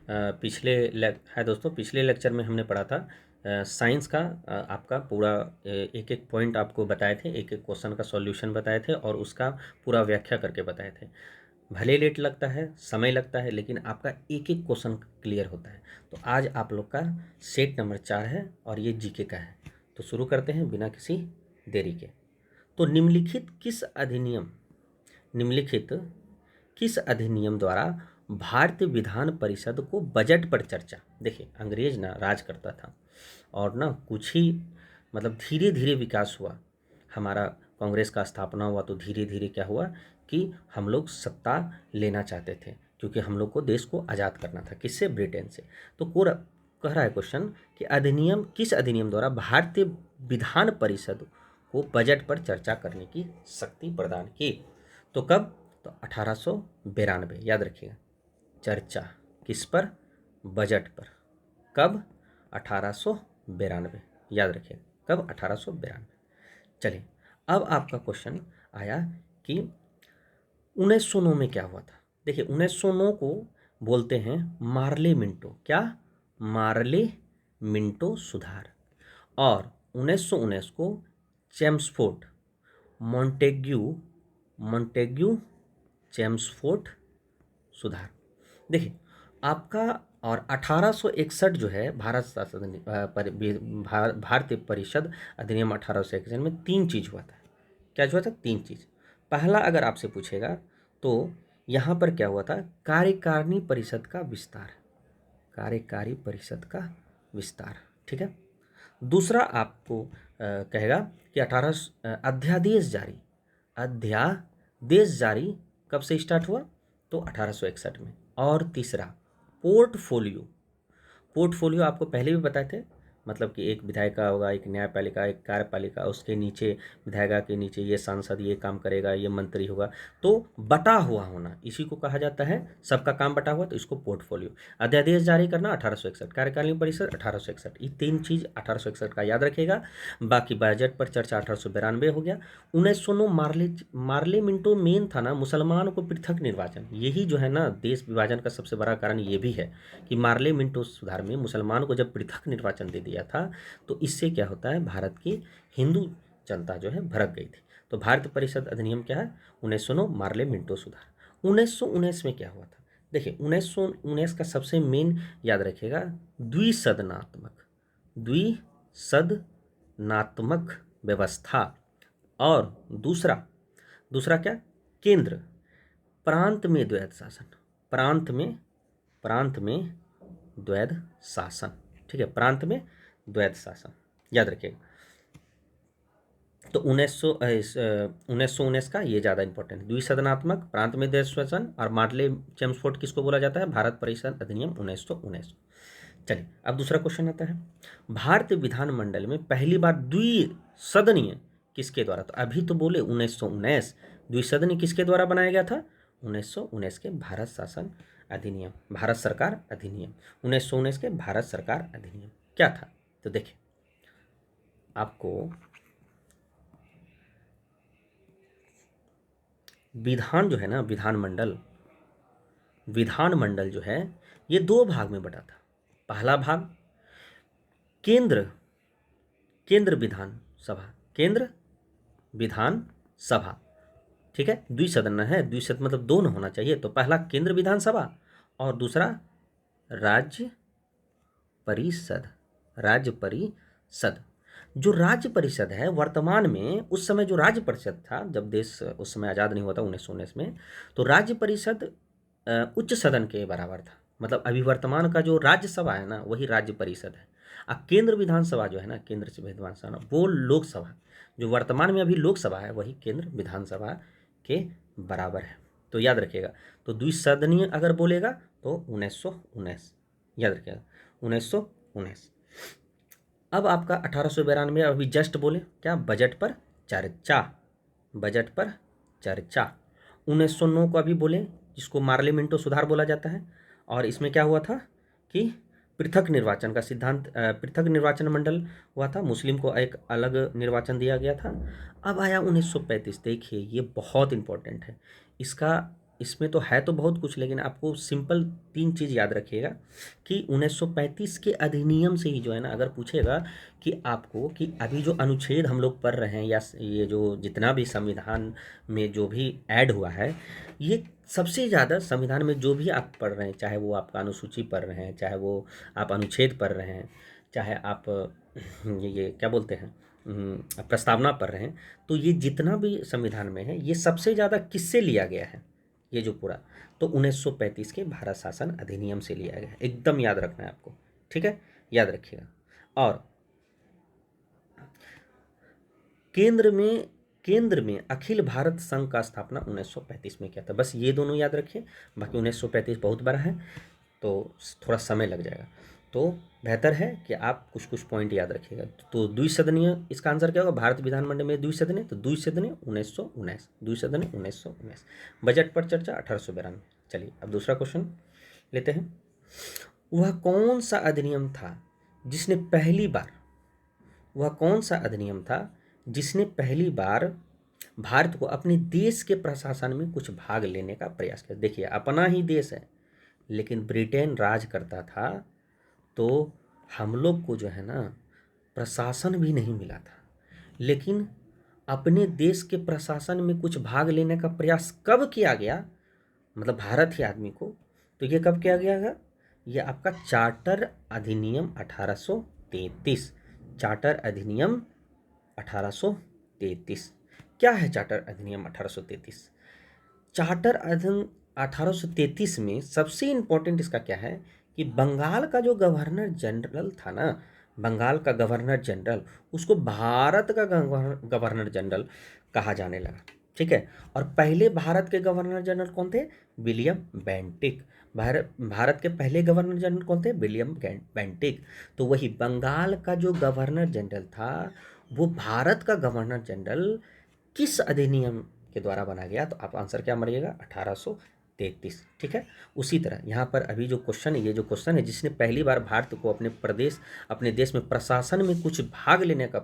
है दोस्तों, पिछले लेक्चर में हमने पढ़ा था साइंस का आपका पूरा एक एक पॉइंट आपको बताए थे, एक एक क्वेश्चन का सॉल्यूशन बताए थे और उसका पूरा व्याख्या करके बताए थे। भले लेट लगता है, समय लगता है, लेकिन आपका एक एक क्वेश्चन क्लियर होता है। तो आज आप लोग का सेट नंबर 4 है और ये जीके का है। तो शुरू करते हैं बिना किसी देरी के। तो निम्नलिखित किस अधिनियम द्वारा भारतीय विधान परिषद को बजट पर चर्चा। देखिए, अंग्रेज ना राज करता था और ना कुछ ही मतलब धीरे धीरे विकास हुआ हमारा। कांग्रेस का स्थापना हुआ तो धीरे धीरे क्या हुआ कि हम लोग सत्ता लेना चाहते थे, क्योंकि हम लोग को देश को आज़ाद करना था। किससे? ब्रिटेन से। तो कोर कह रहा है क्वेश्चन कि किस अधिनियम द्वारा भारतीय विधान परिषद को बजट पर चर्चा करने की शक्ति प्रदान की। तो कब? तो 1892। याद रखिएगा, चर्चा किस पर? बजट पर। कब? 1892। याद रखिएगा, कब? 1892। चलिए, अब आपका क्वेश्चन आया कि 1909 में क्या हुआ था। देखिए, 1909 को बोलते हैं मार्ले मिंटो। क्या? मार्ले मिंटो सुधार। और 1919 को चेम्सफोर्ड मॉन्टेग्यू मॉन्टेग्यू चेम्सफोर्ड सुधार। देखिए आपका, और 1861 जो है भारत शासन भारतीय परिषद अधिनियम 1861 में 3 चीज़ हुआ था। क्या हुआ था? 3 चीज़। पहला अगर आपसे पूछेगा तो यहाँ पर क्या हुआ था? कार्यकारिणी परिषद का विस्तार। कार्यकारी परिषद का विस्तार, ठीक है। दूसरा आपको कहेगा कि अध्यादेश जारी कब से स्टार्ट हुआ? तो 1861 में। और तीसरा पोर्टफोलियो। पोर्टफोलियो आपको पहले भी बताए थे, मतलब कि एक विधायिका होगा, एक न्यायपालिका, एक कार्यपालिका, उसके नीचे विधायिका के नीचे ये सांसद ये काम करेगा, ये मंत्री होगा। तो बटा हुआ होना, इसी को कहा जाता है, सबका काम बटा हुआ, तो इसको पोर्टफोलियो। अध्यादेश जारी करना 1861, कार्यकारिणी परिषद 1861, ये 3 चीज़ 1861 का याद रखेगा। बाकी बजट पर चर्चा 1892 हो गया। 1909 मार्ले मिंटो मेन था ना, मुसलमान को पृथक निर्वाचन। यही जो है ना देश विभाजन का सबसे बड़ा कारण ये भी है कि मार्ले मिंटो सुधार में मुसलमान को जब पृथक निर्वाचन दे दिया था तो इससे क्या होता है, भारत की हिंदू जनता जो है भड़क गई थी। तो भारतीय परिषद अधिनियम क्या है? 1909 मार्ले मिंटो सुधार। 1919 में क्या हुआ था? देखिए, 1919 का सबसे मेन याद रखिएगा, द्विसदनात्मक व्यवस्था। और दूसरा दूसरा क्या? केंद्र प्रांत में द्वैध शासन। प्रांत में द्वैध शासन, ठीक है, प्रांत में द्वैध शासन, याद रखिएगा। तो 1919 का ये ज़्यादा इंपॉर्टेंट है, द्विसदनात्मक, प्रांत में द्वैध शासन। और मार्ले चेम्सफोर्ड किसको बोला जाता है? भारत परिषद अधिनियम 1919। चलिए, अब दूसरा क्वेश्चन आता है, भारतीय विधानमंडल में पहली बार द्विसदनीय किसके द्वारा? तो अभी तो बोले 1919, द्विसदनीय किसके द्वारा बनाया गया था? 1919 के भारत शासन अधिनियम, भारत सरकार अधिनियम। 1919 के भारत सरकार अधिनियम क्या था? तो देखिए, आपको विधान जो है ना, विधानमंडल जो है ये 2 भाग में बटा था। पहला भाग केंद्र केंद्र विधान सभा, केंद्र विधान सभा, ठीक है। द्विसदन है, द्विसद मतलब 2 न होना चाहिए। तो पहला केंद्र विधानसभा और दूसरा राज्य परिषद। राज्य परिषद, जो राज्य परिषद है वर्तमान में, उस समय जो राज्य परिषद था, जब देश उस समय आज़ाद नहीं हुआ था 1919 में, तो राज्य परिषद उच्च सदन के बराबर था। मतलब अभी वर्तमान का जो राज्यसभा है ना, वही राज्य परिषद है। अब केंद्र विधानसभा जो है ना, केंद्र से विधानसभा, वो लोकसभा, जो वर्तमान में अभी लोकसभा है, वही केंद्र विधानसभा के बराबर है। तो याद रखिएगा, तो द्विसदनीय अगर बोलेगा तो 1919, याद रखिएगा 1919। अब आपका 1892, अभी जस्ट बोले क्या? बजट पर चर्चा, बजट पर चर्चा। 1909 को अभी बोले, जिसको मार्ले मिंटो सुधार बोला जाता है। और इसमें क्या हुआ था कि पृथक निर्वाचन का सिद्धांत, पृथक निर्वाचन मंडल हुआ था, मुस्लिम को एक अलग निर्वाचन दिया गया था। अब आया 1935। देखिए, ये बहुत इंपॉर्टेंट है, इसका इसमें तो है तो बहुत कुछ, लेकिन आपको सिंपल 3 चीज़ याद रखिएगा कि 1935 के अधिनियम से ही जो है ना, अगर पूछेगा कि आपको कि अभी जो अनुच्छेद हम लोग पढ़ रहे हैं या ये जो जितना भी संविधान में जो भी ऐड हुआ है, ये सबसे ज़्यादा संविधान में जो भी आप पढ़ रहे हैं, चाहे वो आपका अनुसूची पढ़ रहे हैं, चाहे वो आप अनुच्छेद पढ़ रहे हैं, चाहे आप ये क्या बोलते हैं, प्रस्तावना पढ़ रहे हैं, तो ये जितना भी संविधान में है, ये सबसे ज़्यादा किससे लिया गया है, ये जो पूरा, तो 1935 के भारत शासन अधिनियम से लिया गया है। एकदम याद रखना है आपको, ठीक है, याद रखिएगा। और केंद्र में अखिल भारत संघ का स्थापना 1935 में किया था। बस ये दोनों याद रखिए, बाकी 1935 बहुत बड़ा है तो थोड़ा समय लग जाएगा, तो बेहतर है कि आप कुछ कुछ पॉइंट याद रखिएगा। तो द्विसदनीय, इसका आंसर क्या होगा, भारत विधानमंडल में द्विसदनीय, तो द्विसदनीय 1919, द्विसदनीय 1919। बजट पर चर्चा 1892। चलिए अब दूसरा क्वेश्चन लेते हैं। वह कौन सा अधिनियम था जिसने पहली बार वह कौन सा अधिनियम था जिसने पहली बार भारत को अपने देश के प्रशासन में कुछ भाग लेने का प्रयास किया। देखिए अपना ही देश है, लेकिन ब्रिटेन राज करता था, तो हम लोग को जो है ना प्रशासन भी नहीं मिला था, लेकिन अपने देश के प्रशासन में कुछ भाग लेने का प्रयास कब किया गया, मतलब भारत ही आदमी को, तो ये कब किया गया है, ये आपका चार्टर अधिनियम 1833। चार्टर अधिनियम 1833। क्या है चार्टर अधिनियम 1833? चार्टर अधिनियम 1833 में सबसे इम्पोर्टेंट इसका क्या है कि बंगाल का जो गवर्नर जनरल था ना, बंगाल का गवर्नर जनरल, उसको भारत का गवर्नर जनरल कहा जाने लगा, ठीक है। और पहले भारत के गवर्नर जनरल कौन थे, विलियम बेंटिक। भारत के पहले गवर्नर जनरल कौन थे, विलियम बेंटिक। तो वही बंगाल का जो गवर्नर जनरल था, वो भारत का गवर्नर जनरल किस अधिनियम के द्वारा बना गया, तो आप आंसर क्या मारिएगा, 1833, ठीक है। उसी तरह यहाँ पर अभी जो क्वेश्चन है, ये जो क्वेश्चन है, जिसने पहली बार भारत को अपने देश में प्रशासन में कुछ भाग लेने का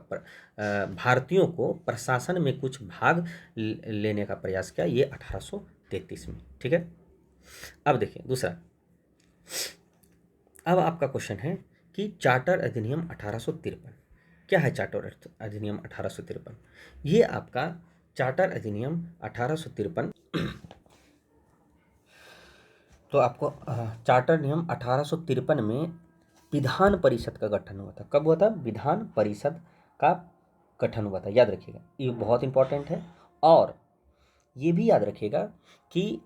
भारतीयों को प्रशासन में कुछ भाग लेने का प्रयास किया, ये 1833 में, ठीक है। अब देखिए दूसरा, अब आपका क्वेश्चन है कि चार्टर अधिनियम 1853। क्या है चार्टर अधिनियम 1853? ये आपका चार्टर अधिनियम 1853, तो आपको चार्टर नियम 1853 में विधान परिषद का गठन हुआ था। कब हुआ था, विधान परिषद का गठन हुआ था, याद रखिएगा, ये बहुत इंपॉर्टेंट है। और ये भी याद रखिएगा कि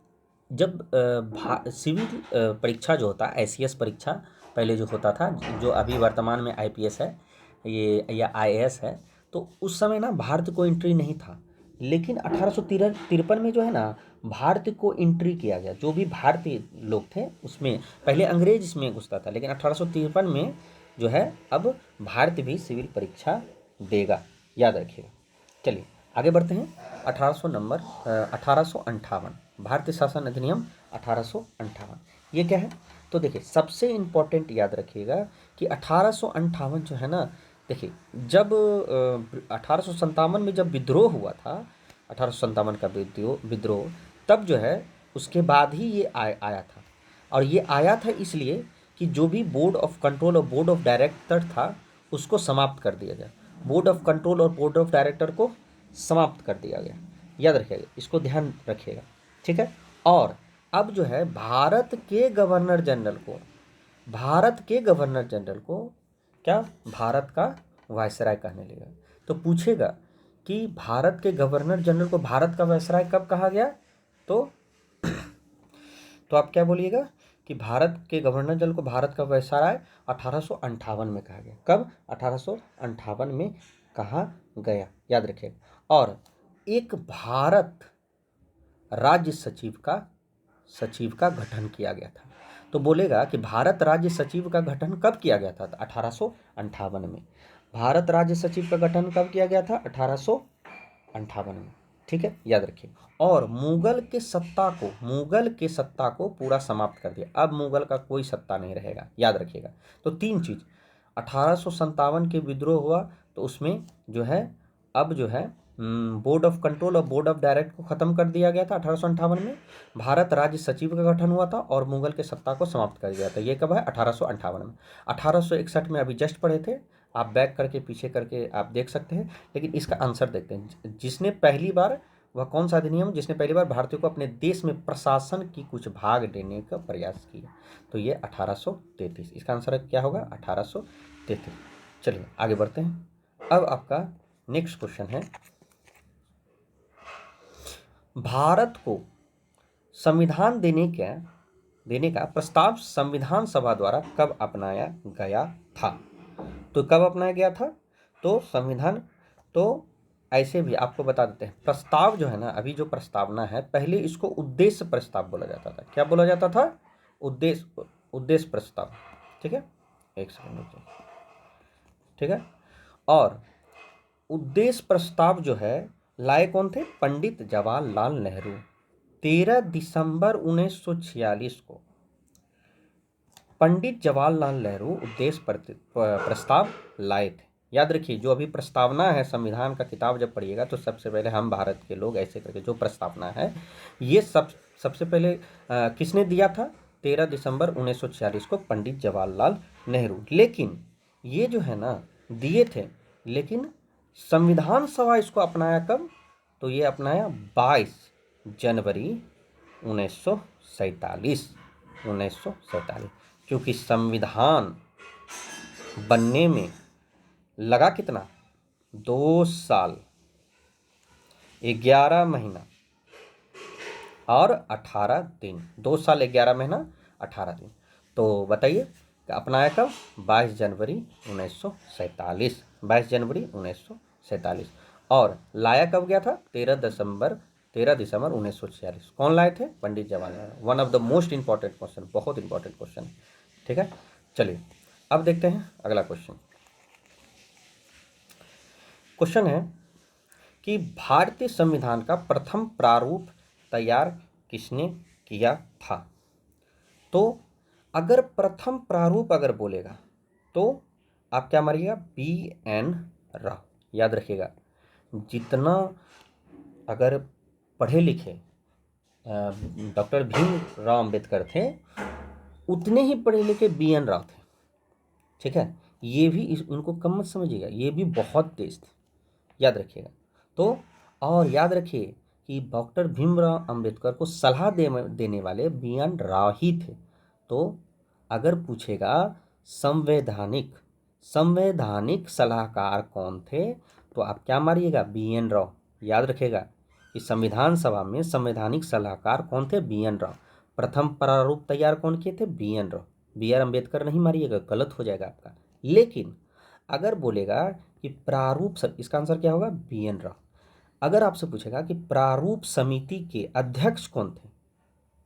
जब सिविल परीक्षा जो होता है, ICS परीक्षा पहले जो होता था, जो अभी वर्तमान में IPS है ये या IAS है, तो उस समय ना भारत को एंट्री नहीं था, लेकिन 1853 में जो है ना भारत को एंट्री किया गया। जो भी भारतीय लोग थे उसमें, पहले अंग्रेज इसमें घुसता था, लेकिन 1853 में जो है अब भारत भी सिविल परीक्षा देगा, याद रखिएगा। चलिए आगे बढ़ते हैं। 1858 भारतीय शासन अधिनियम 1858, ये क्या है, तो देखिए सबसे इम्पोर्टेंट याद रखिएगा कि 1858 जो है ना, देखिए जब 1857 में जब विद्रोह हुआ था, 1857 का विद्रोह, तब जो है उसके बाद ही ये आया था। और ये आया था इसलिए कि जो भी बोर्ड ऑफ कंट्रोल और बोर्ड ऑफ डायरेक्टर था, उसको समाप्त कर दिया गया। बोर्ड ऑफ कंट्रोल और बोर्ड ऑफ डायरेक्टर को समाप्त कर दिया गया, याद रखिएगा, इसको ध्यान रखिएगा, ठीक है। और अब जो है भारत के गवर्नर जनरल को क्या, भारत का वायसराय कहने लगा। तो पूछेगा कि भारत के गवर्नर जनरल को भारत का वायसराय कब कहा गया, तो आप क्या बोलिएगा कि भारत के गवर्नर जनरल को भारत का वायसराय 1858 में कहा गया। कब, 1858 में कहा गया, याद रखिएगा। और एक भारत राज्य सचिव का गठन किया गया था। तो बोलेगा कि भारत राज्य सचिव का गठन कब किया गया था, 1858 में। भारत राज्य सचिव का गठन कब किया गया था, 1858 में, ठीक है, याद रखिए। और मुगल के सत्ता को पूरा समाप्त कर दिया। अब मुगल का कोई सत्ता नहीं रहेगा, याद रखिएगा। तो 3 चीज, 1857 के विद्रोह हुआ, तो उसमें जो है अब जो है बोर्ड ऑफ कंट्रोल और बोर्ड ऑफ डायरेक्ट को ख़त्म कर दिया गया था 1858 में। भारत राज्य सचिव का गठन हुआ था और मुगल के सत्ता को समाप्त कर दिया था। ये कब है? 1858 में। 1861 में अभी जस्ट पढ़े थे, आप बैक करके पीछे करके आप देख सकते हैं। लेकिन इसका आंसर देखते हैं, जिसने पहली बार, वह कौन सा अधिनियम जिसने पहली बार भारतीयों को अपने देश में प्रशासन की कुछ भाग देने का प्रयास किया? तो ये 1833। इसका आंसर क्या होगा? 1833। चलिए आगे बढ़ते हैं। अब आपका नेक्स्ट क्वेश्चन है, भारत को संविधान देने का प्रस्ताव संविधान सभा द्वारा कब अपनाया गया था? तो कब अपनाया गया था? तो संविधान, तो ऐसे भी आपको बता देते हैं, प्रस्ताव जो है ना, अभी जो प्रस्तावना है, पहले इसको उद्देश्य प्रस्ताव बोला जाता था। क्या बोला जाता था? उद्देश्य प्रस्ताव। ठीक है, एक सेकंड रुकिए। ठीक है, और उद्देश्य प्रस्ताव जो है लाए कौन थे? पंडित जवाहरलाल नेहरू। 13 दिसंबर 1946 को पंडित जवाहरलाल नेहरू उद्देश्य प्रस्ताव लाए थे। याद रखिए, जो अभी प्रस्तावना है, संविधान का किताब जब पढ़िएगा तो सबसे पहले हम भारत के लोग ऐसे करके जो प्रस्तावना है, ये सबसे पहले किसने दिया था? 13 दिसंबर 1946 को पंडित जवाहरलाल नेहरू। लेकिन ये जो है ना, दिए थे, लेकिन संविधान सभा इसको अपनाया कब? तो ये अपनाया 22 जनवरी 1947। क्योंकि संविधान बनने में लगा कितना? 2 साल 11 महीना और 18 दिन। 2 साल 11 महीना 18 दिन। तो बताइए अपनाया कब? 22 जनवरी 1947। 22 जनवरी 1947। और लाया कब गया था? 13 दिसंबर 1946। कौन लाए थे? Pandit Jawaharlal. One of the most important question, बहुत इंपॉर्टेंट क्वेश्चन। ठीक है, चलिए अब देखते हैं अगला क्वेश्चन। क्वेश्चन है कि भारतीय संविधान का प्रथम प्रारूप तैयार किसने किया था? तो अगर प्रथम प्रारूप अगर बोलेगा तो आप क्या मारिएगा? BN राव। याद रखिएगा, जितना अगर पढ़े लिखे डॉक्टर भीमराव अंबेडकर थे, उतने ही पढ़े लिखे BN राव थे। ठीक है, ये भी इनको कम मत समझिएगा, ये भी बहुत तेज थे। याद रखिएगा। तो और याद रखिए कि डॉक्टर भीमराव अंबेडकर को सलाह देने वाले BN राव ही थे। तो अगर पूछेगा संवैधानिक सलाहकार कौन थे, तो आप क्या मारिएगा? BN राव। याद रखिएगा कि संविधान सभा में संवैधानिक सलाहकार कौन थे? BN राव। प्रथम प्रारूप तैयार कौन किए थे? BN राव। BR अंबेडकर नहीं मारिएगा, गलत हो जाएगा आपका। लेकिन अगर बोलेगा कि प्रारूप, इसका आंसर क्या होगा? BN राव। अगर आपसे पूछेगा कि प्रारूप समिति के अध्यक्ष कौन थे,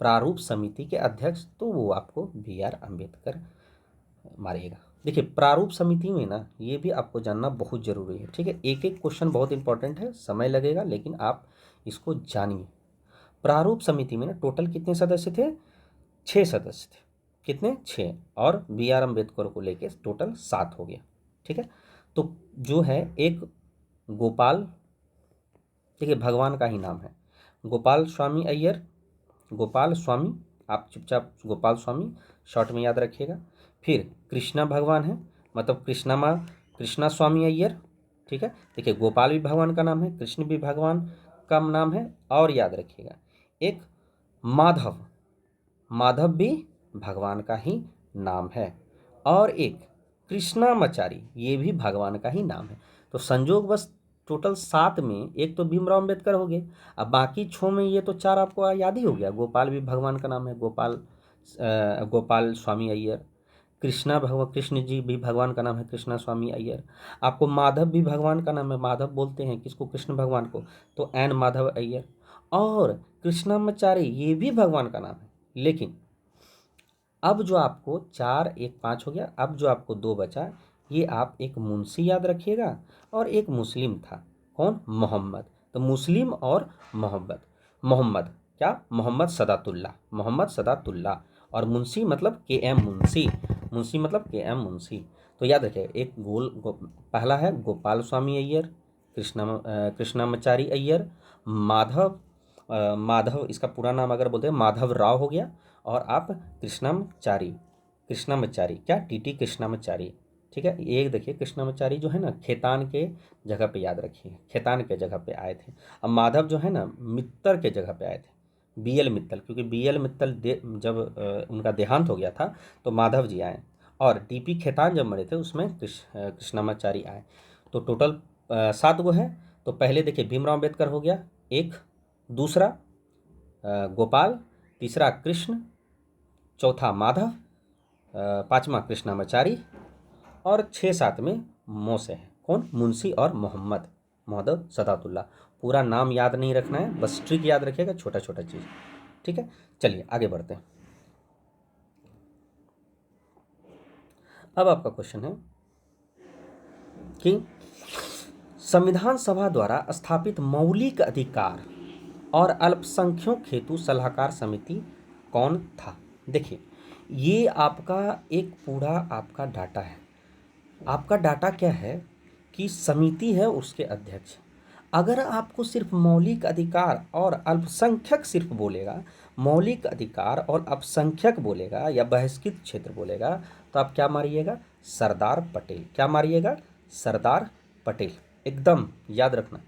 प्रारूप समिति के अध्यक्ष, तो वो आपको BR अंबेडकर मारिएगा। देखिए प्रारूप समिति में ना, ये भी आपको जानना बहुत जरूरी है। ठीक है, एक एक क्वेश्चन बहुत इंपॉर्टेंट है, समय लगेगा लेकिन आप इसको जानिए। प्रारूप समिति में ना टोटल कितने सदस्य थे? 6 सदस्य थे। कितने? 6। और BR अंबेडकर को लेके टोटल 7 हो गया। ठीक है, तो जो है एक गोपाल, देखिए भगवान का ही नाम है, गोपाल स्वामी अय्यर, गोपाल स्वामी, आप चुपचाप गोपाल स्वामी शॉर्ट में याद रखिएगा। फिर कृष्णा भगवान है, मतलब कृष्णा स्वामी अय्यर। ठीक है, देखिए गोपाल भी भगवान का नाम है, कृष्ण भी भगवान का नाम है। और याद रखिएगा एक माधव भी भगवान का ही नाम है। और एक कृष्णामाचारी, ये भी भगवान का ही नाम है। तो संजोग बस टोटल 7 में एक तो भीमराव अंबेडकर हो गए, अब बाकी 6 में ये तो 4 आपको याद ही हो गया। गोपाल भी भगवान का नाम है, गोपाल स्वामी अय्यर। कृष्ण जी भी भगवान का नाम है, कृष्णा स्वामी अय्यर। आपको माधव भी भगवान का नाम है, माधव बोलते हैं किसको? कृष्ण भगवान को, तो एन माधव अय्यर। और कृष्णामाचारी ये भी भगवान का नाम है। लेकिन अब जो आपको 4, 1, 5 हो गया, अब जो आपको 2 बचा, ये आप एक मुंशी याद रखिएगा और एक मुस्लिम था। कौन? मोहम्मद। तो मुस्लिम और मोहम्मद क्या? मोहम्मद सदातुल्ला। और मुंशी मतलब KM मुंशी मतलब KM मुंशी। तो याद रखिए एक पहला है गोपाल स्वामी अय्यर, कृष्णामाचारी अय्यर, माधव इसका पूरा नाम अगर बोलते हैं माधव राव हो गया, और आप कृष्णामाचारी क्या टीटी कृष्णामाचारी। ठीक है, एक देखिए कृष्णामाचारी जो है ना खेतान के जगह पे, याद रखिए खेतान के जगह पे आए थे। अब माधव जो है ना मित्तर के जगह पे आए थे, बीएल मित्तल, क्योंकि बीएल मित्तल जब उनका देहांत हो गया था तो माधव जी आए, और टीपी खेतान जब मरे थे उसमें कृष्णामाचारी आए। तो टोटल 7 गो है। तो पहले देखिए भीमराव अम्बेडकर हो गया एक, दूसरा गोपाल, तीसरा कृष्ण, चौथा माधव, पांचवा कृष्णामाचारी, और 6-7 में मोसे है। कौन? मुंशी और मोहम्मद सदातुल्ला। पूरा नाम याद नहीं रखना है, बस ट्रिक याद रखिएगा, छोटा छोटा चीज। ठीक है, चलिए आगे बढ़ते हैं। अब आपका क्वेश्चन है कि संविधान सभा द्वारा स्थापित मौलिक अधिकार और अल्पसंख्यक हेतु सलाहकार समिति कौन था? देखिए ये आपका एक पूरा आपका डाटा है। आपका डाटा क्या है कि समिति है, उसके अध्यक्ष। अगर आपको सिर्फ मौलिक अधिकार और अल्पसंख्यक सिर्फ बोलेगा, मौलिक अधिकार और अल्पसंख्यक बोलेगा या बहिष्कृत क्षेत्र बोलेगा, तो आप क्या मारिएगा? सरदार पटेल। क्या मारिएगा? सरदार पटेल। एकदम याद रखना,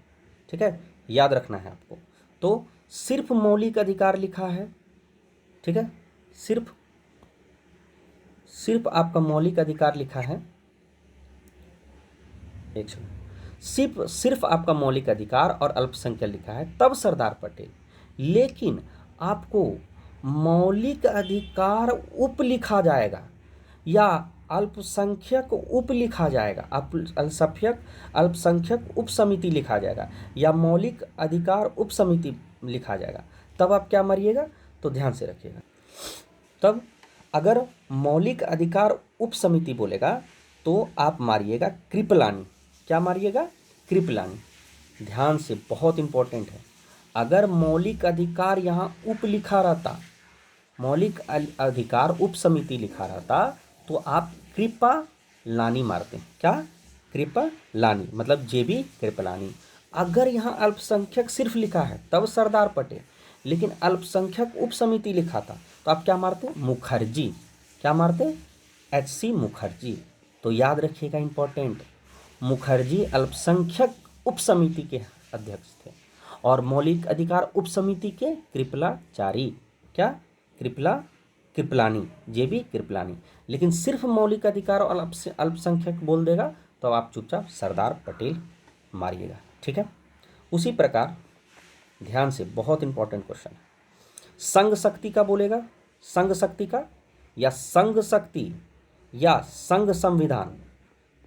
ठीक है, याद रखना है आपको। तो सिर्फ मौलिक अधिकार लिखा है, ठीक है, सिर्फ आपका मौलिक अधिकार लिखा है, एक सेकंड, सिर्फ आपका मौलिक अधिकार और अल्पसंख्यक लिखा है, तब सरदार पटेल। लेकिन आपको मौलिक अधिकार उप लिखा जाएगा या अल्पसंख्यक उप लिखा जाएगा, अल्पसंख्यक उप समिति लिखा जाएगा या मौलिक अधिकार उप समिति लिखा जाएगा, तब आप क्या मारिएगा? तो ध्यान से रखिएगा। तब अगर मौलिक अधिकार उप समिति बोलेगा तो आप मारिएगा कृपलानी। क्या मारिएगा? कृपलानी। ध्यान से, बहुत इंपॉर्टेंट है। अगर मौलिक अधिकार यहाँ उप लिखा रहता, मौलिक अधिकार उप समिति लिखा रहता, तो आप कृपा लानी मारते। क्या? कृपा लानी, मतलब जेबी कृपलानी। अगर यहाँ अल्पसंख्यक सिर्फ लिखा है तब सरदार पटेल, लेकिन अल्पसंख्यक उप समिति लिखा था तो आप क्या मारते? मुखर्जी। क्या मारते? HC मुखर्जी। तो याद रखिएगा, इंपॉर्टेंट, मुखर्जी अल्पसंख्यक उप समिति के अध्यक्ष थे और मौलिक अधिकार उप समिति के कृपलाचारी। क्या? कृपलानी, जेबी कृपलानी। लेकिन सिर्फ मौलिक अधिकार और अल्पसंख्यक बोल देगा तो आप चुपचाप सरदार पटेल मारिएगा। ठीक है, उसी प्रकार ध्यान से, बहुत इंपॉर्टेंट क्वेश्चन है, संघ शक्ति का बोलेगा, संघ शक्ति का या संघ शक्ति या संघ संविधान,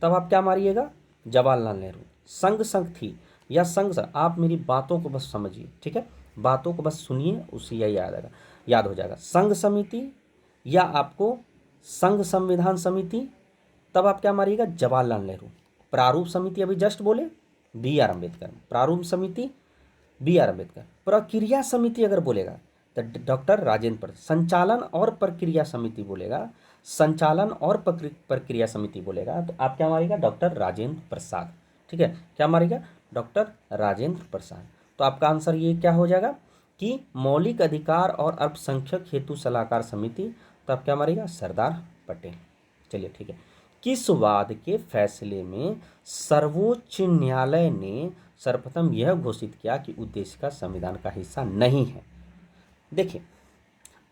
तब आप क्या मारिएगा? जवाहरलाल नेहरू। संघ शक्ति या संघ, आप मेरी बातों को बस समझिए, ठीक है, बातों को बस सुनिए, उसी यही याद हो जाएगा। संघ समिति या आपको संघ संविधान समिति, तब आप क्या मारिएगा? जवाहरलाल नेहरू। प्रारूप समिति अभी जस्ट बोले BR अम्बेडकर। प्रारूप समिति BR अम्बेडकर। प्रक्रिया समिति अगर बोलेगा तो डॉक्टर राजेंद्र प्रसाद। संचालन और प्रक्रिया समिति बोलेगा, संचालन और प्रक्रिया समिति बोलेगा तो आप क्या मारिएगा? डॉक्टर राजेंद्र प्रसाद। ठीक है, क्या मारिएगा? डॉक्टर राजेंद्र प्रसाद। तो आपका आंसर ये क्या हो जाएगा कि मौलिक अधिकार और अल्पसंख्यक हेतु सलाहकार समिति, तो आप क्या मारिएगा? सरदार पटेल। चलिए ठीक है, किस वाद के फैसले में सर्वोच्च न्यायालय ने सर्वप्रथम यह घोषित किया कि उद्देश्य का संविधान का हिस्सा नहीं है? देखिए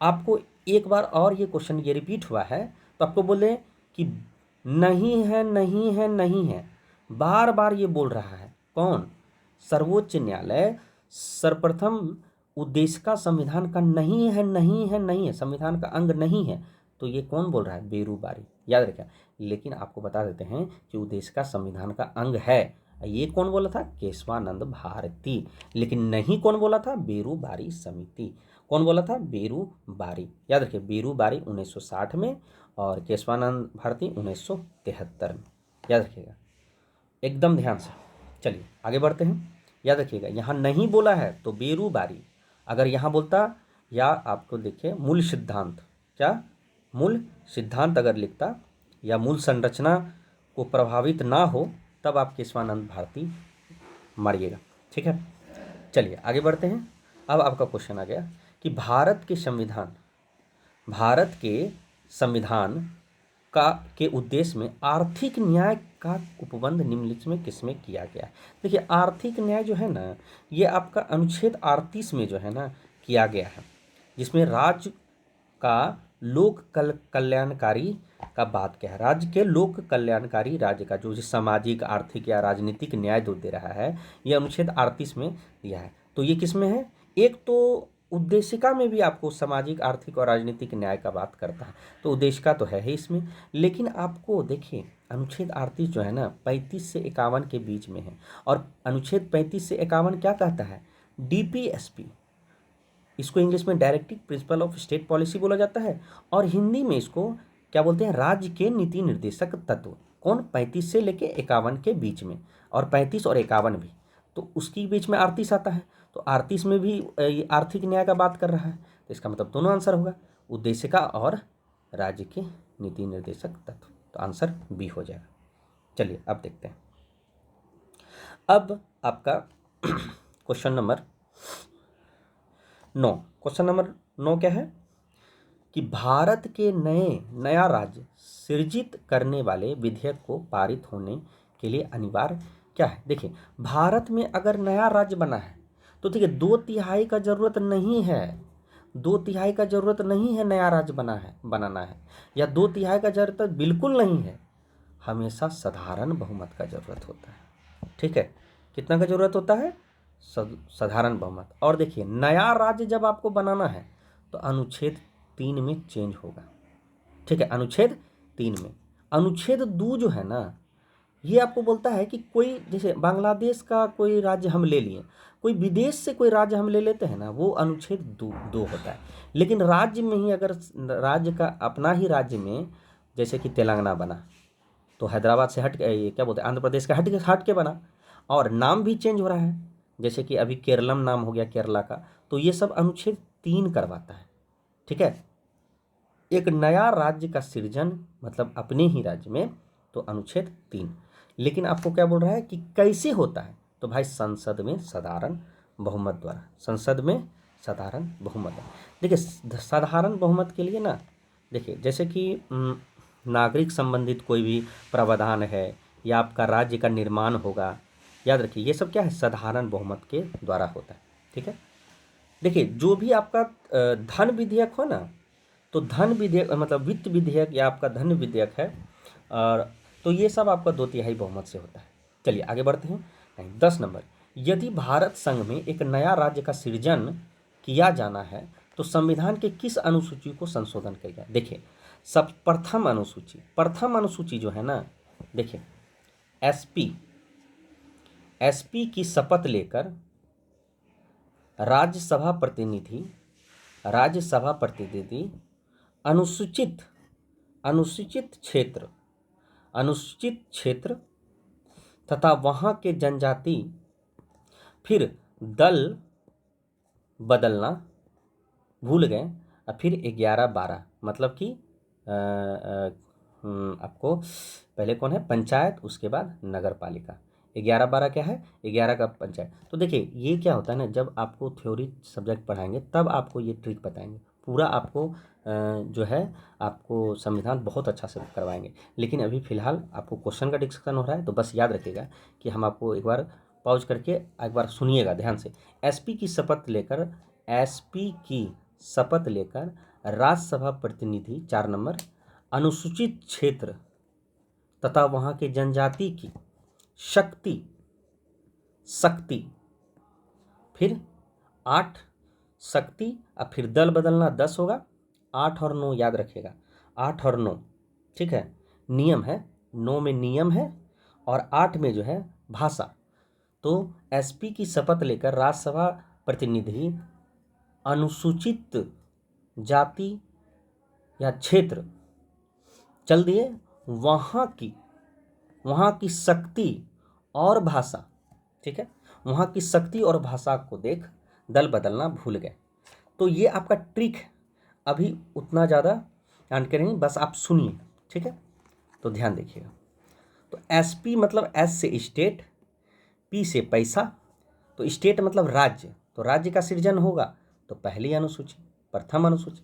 आपको एक बार और ये क्वेश्चन ये रिपीट हुआ है तो आपको बोले कि नहीं है, नहीं है, नहीं है, बार बार ये बोल रहा है। कौन? सर्वोच्च न्यायालय सर्वप्रथम उद्देश्य का संविधान का नहीं है, नहीं है, नहीं है, संविधान का अंग नहीं है। तो ये कौन बोल रहा है? बेरूबारी। याद रखिए, लेकिन आपको बता देते हैं कि उद्देश्य का संविधान का अंग है। ये कौन बोला था? केशवानंद भारती। लेकिन नहीं कौन बोला था? बेरूबारी समिति। कौन बोला था? बेरूबारी। याद रखिए, बेरूबारी 1960 में और केशवानंद भारती 1973 में। याद रखिएगा, एकदम ध्यान से। चलिए आगे बढ़ते हैं। याद रखिएगा, यहाँ नहीं बोला है तो बेरूबारी। अगर यहाँ बोलता या आपको देखिए मूल सिद्धांत, क्या मूल सिद्धांत अगर लिखता या मूल संरचना को प्रभावित ना हो, तब आप केशवानंद भारती मारिएगा, ठीक है। चलिए आगे बढ़ते हैं। अब आपका क्वेश्चन आ गया कि भारत के संविधान का के उद्देश्य में आर्थिक न्याय का उपबंध निम्नलिखित में किसमें किया गया है। देखिए आर्थिक न्याय जो है ना, ये आपका अनुच्छेद 38 में जो है ना किया गया है, जिसमें राज्य का कल्याणकारी का बात क्या है। राज्य के लोक कल्याणकारी राज्य का जो सामाजिक आर्थिक या राजनीतिक न्याय जो दे रहा है, यह अनुच्छेद 38 में दिया है। तो ये किस में है, एक तो उद्देशिका में भी आपको सामाजिक आर्थिक और राजनीतिक न्याय का बात करता है, तो उद्देशिका तो है ही इसमें। लेकिन आपको देखिए अनुच्छेद 38 जो है ना 35 से 51 के बीच में है, और अनुच्छेद 35 से 51 क्या कहता है, डीपीएसपी, इसको इंग्लिश में directive principle of state policy बोला जाता है, और हिंदी में इसको क्या बोलते हैं, राज्य के नीति निर्देशक तत्व। कौन, 35 से लेके 51 के बीच में, और 35 और 51 भी, तो उसके बीच में 38 आता है। तो 38 में भी ये आर्थिक न्याय का बात कर रहा है, तो इसका मतलब दोनों आंसर होगा, उद्देशिका और राज्य के नीति निर्देशक तत्व, तो आंसर बी हो जाएगा। चलिए अब देखते हैं। अब आपका क्वेश्चन नंबर 9, क्वेश्चन नंबर 9 क्या है कि भारत के नया राज्य सृजित करने वाले विधेयक को पारित होने के लिए अनिवार्य क्या है। देखिए भारत में अगर नया राज्य बना है तो ठीक है, 2/3 का जरूरत नहीं है, 2/3 का जरूरत नहीं है नया राज्य बनाना है, या 2/3 का जरूरत बिल्कुल नहीं है, हमेशा साधारण बहुमत का जरूरत होता है, ठीक है। कितना का जरूरत होता है, साधारण बहुमत। और देखिए नया राज्य जब आपको बनाना है तो अनुच्छेद 3 में चेंज होगा, ठीक है। अनुच्छेद 3 में, अनुच्छेद 2 जो है ना, ये आपको बोलता है कि कोई जैसे बांग्लादेश का कोई राज्य हम ले लिए, कोई विदेश से कोई राज्य हम ले लेते हैं ना, वो अनुच्छेद 2 होता है। लेकिन राज्य में ही अगर राज्य का अपना ही राज्य में, जैसे कि तेलंगाना बना तो हैदराबाद से हट के, ये क्या बोलते हैं, आंध्र प्रदेश का हट के बना, और नाम भी चेंज हो रहा है, जैसे कि अभी केरलम नाम हो गया केरला का, तो ये सब अनुच्छेद 3 करवाता है, ठीक है। एक नया राज्य का सृजन मतलब अपने ही राज्य में, तो अनुच्छेद 3। लेकिन आपको क्या बोल रहा है कि कैसे होता है, तो भाई संसद में साधारण बहुमत द्वारा, संसद में साधारण बहुमत। देखिए साधारण बहुमत के लिए ना, देखिए जैसे कि नागरिक संबंधित कोई भी प्रावधान है, या आपका राज्य का निर्माण होगा, याद रखिए ये सब क्या है, साधारण बहुमत के द्वारा होता है, ठीक है। देखिए जो भी आपका धन विधेयक हो ना, तो धन विधेयक मतलब वित्त विधेयक या आपका धन विधेयक है, और तो ये सब आपका 2/3 बहुमत से होता है। चलिए आगे बढ़ते हैं। 10 नंबर, यदि भारत संघ में एक नया राज्य का सृजन किया जाना है तो संविधान के किस अनुसूची को संशोधन किया जाए। देखिए सब प्रथम अनुसूची जो है ना, देखिए एसपी की शपथ लेकर राज्यसभा प्रतिनिधि अनुसूचित अनुसूचित क्षेत्र तथा वहाँ के जनजाति, फिर दल बदलना भूल गए, और फिर 11-12 मतलब कि आपको पहले कौन है, पंचायत, उसके बाद नगर पालिका। 11-12 क्या है, 11 का पंचायत। तो देखिए ये क्या होता है ना, जब आपको थ्योरी सब्जेक्ट पढ़ाएंगे तब आपको ये ट्रिक बताएंगे, पूरा आपको जो है आपको संविधान बहुत अच्छा से करवाएंगे। लेकिन अभी फ़िलहाल आपको क्वेश्चन का डिस्कशन हो रहा है, तो बस याद रखिएगा कि हम आपको एक बार पॉज करके एक बार सुनिएगा ध्यान से। एसपी की शपथ लेकर राज्यसभा प्रतिनिधि, 4 नंबर, अनुसूचित क्षेत्र तथा वहाँ के जनजाति की शक्ति, फिर 8 शक्ति, और फिर दल बदलना 10 होगा, 8 और 9 याद रखिएगा, 8 और 9, ठीक है। नियम है, 9 में नियम है और 8 में जो है भाषा। तो एसपी की शपथ लेकर राज्यसभा प्रतिनिधि अनुसूचित जाति या क्षेत्र चल दिए, वहाँ की शक्ति और भाषा, ठीक है, वहाँ की शक्ति और भाषा को देख दल बदलना भूल गए। तो ये आपका ट्रिक है, अभी उतना ज़्यादा जानकारी नहीं, बस आप सुनिए, ठीक है। तो ध्यान देखिएगा। तो एसपी मतलब एस से स्टेट, पी से पैसा, तो स्टेट मतलब राज्य, तो राज्य का सृजन होगा तो पहली अनुसूची, प्रथम अनुसूची।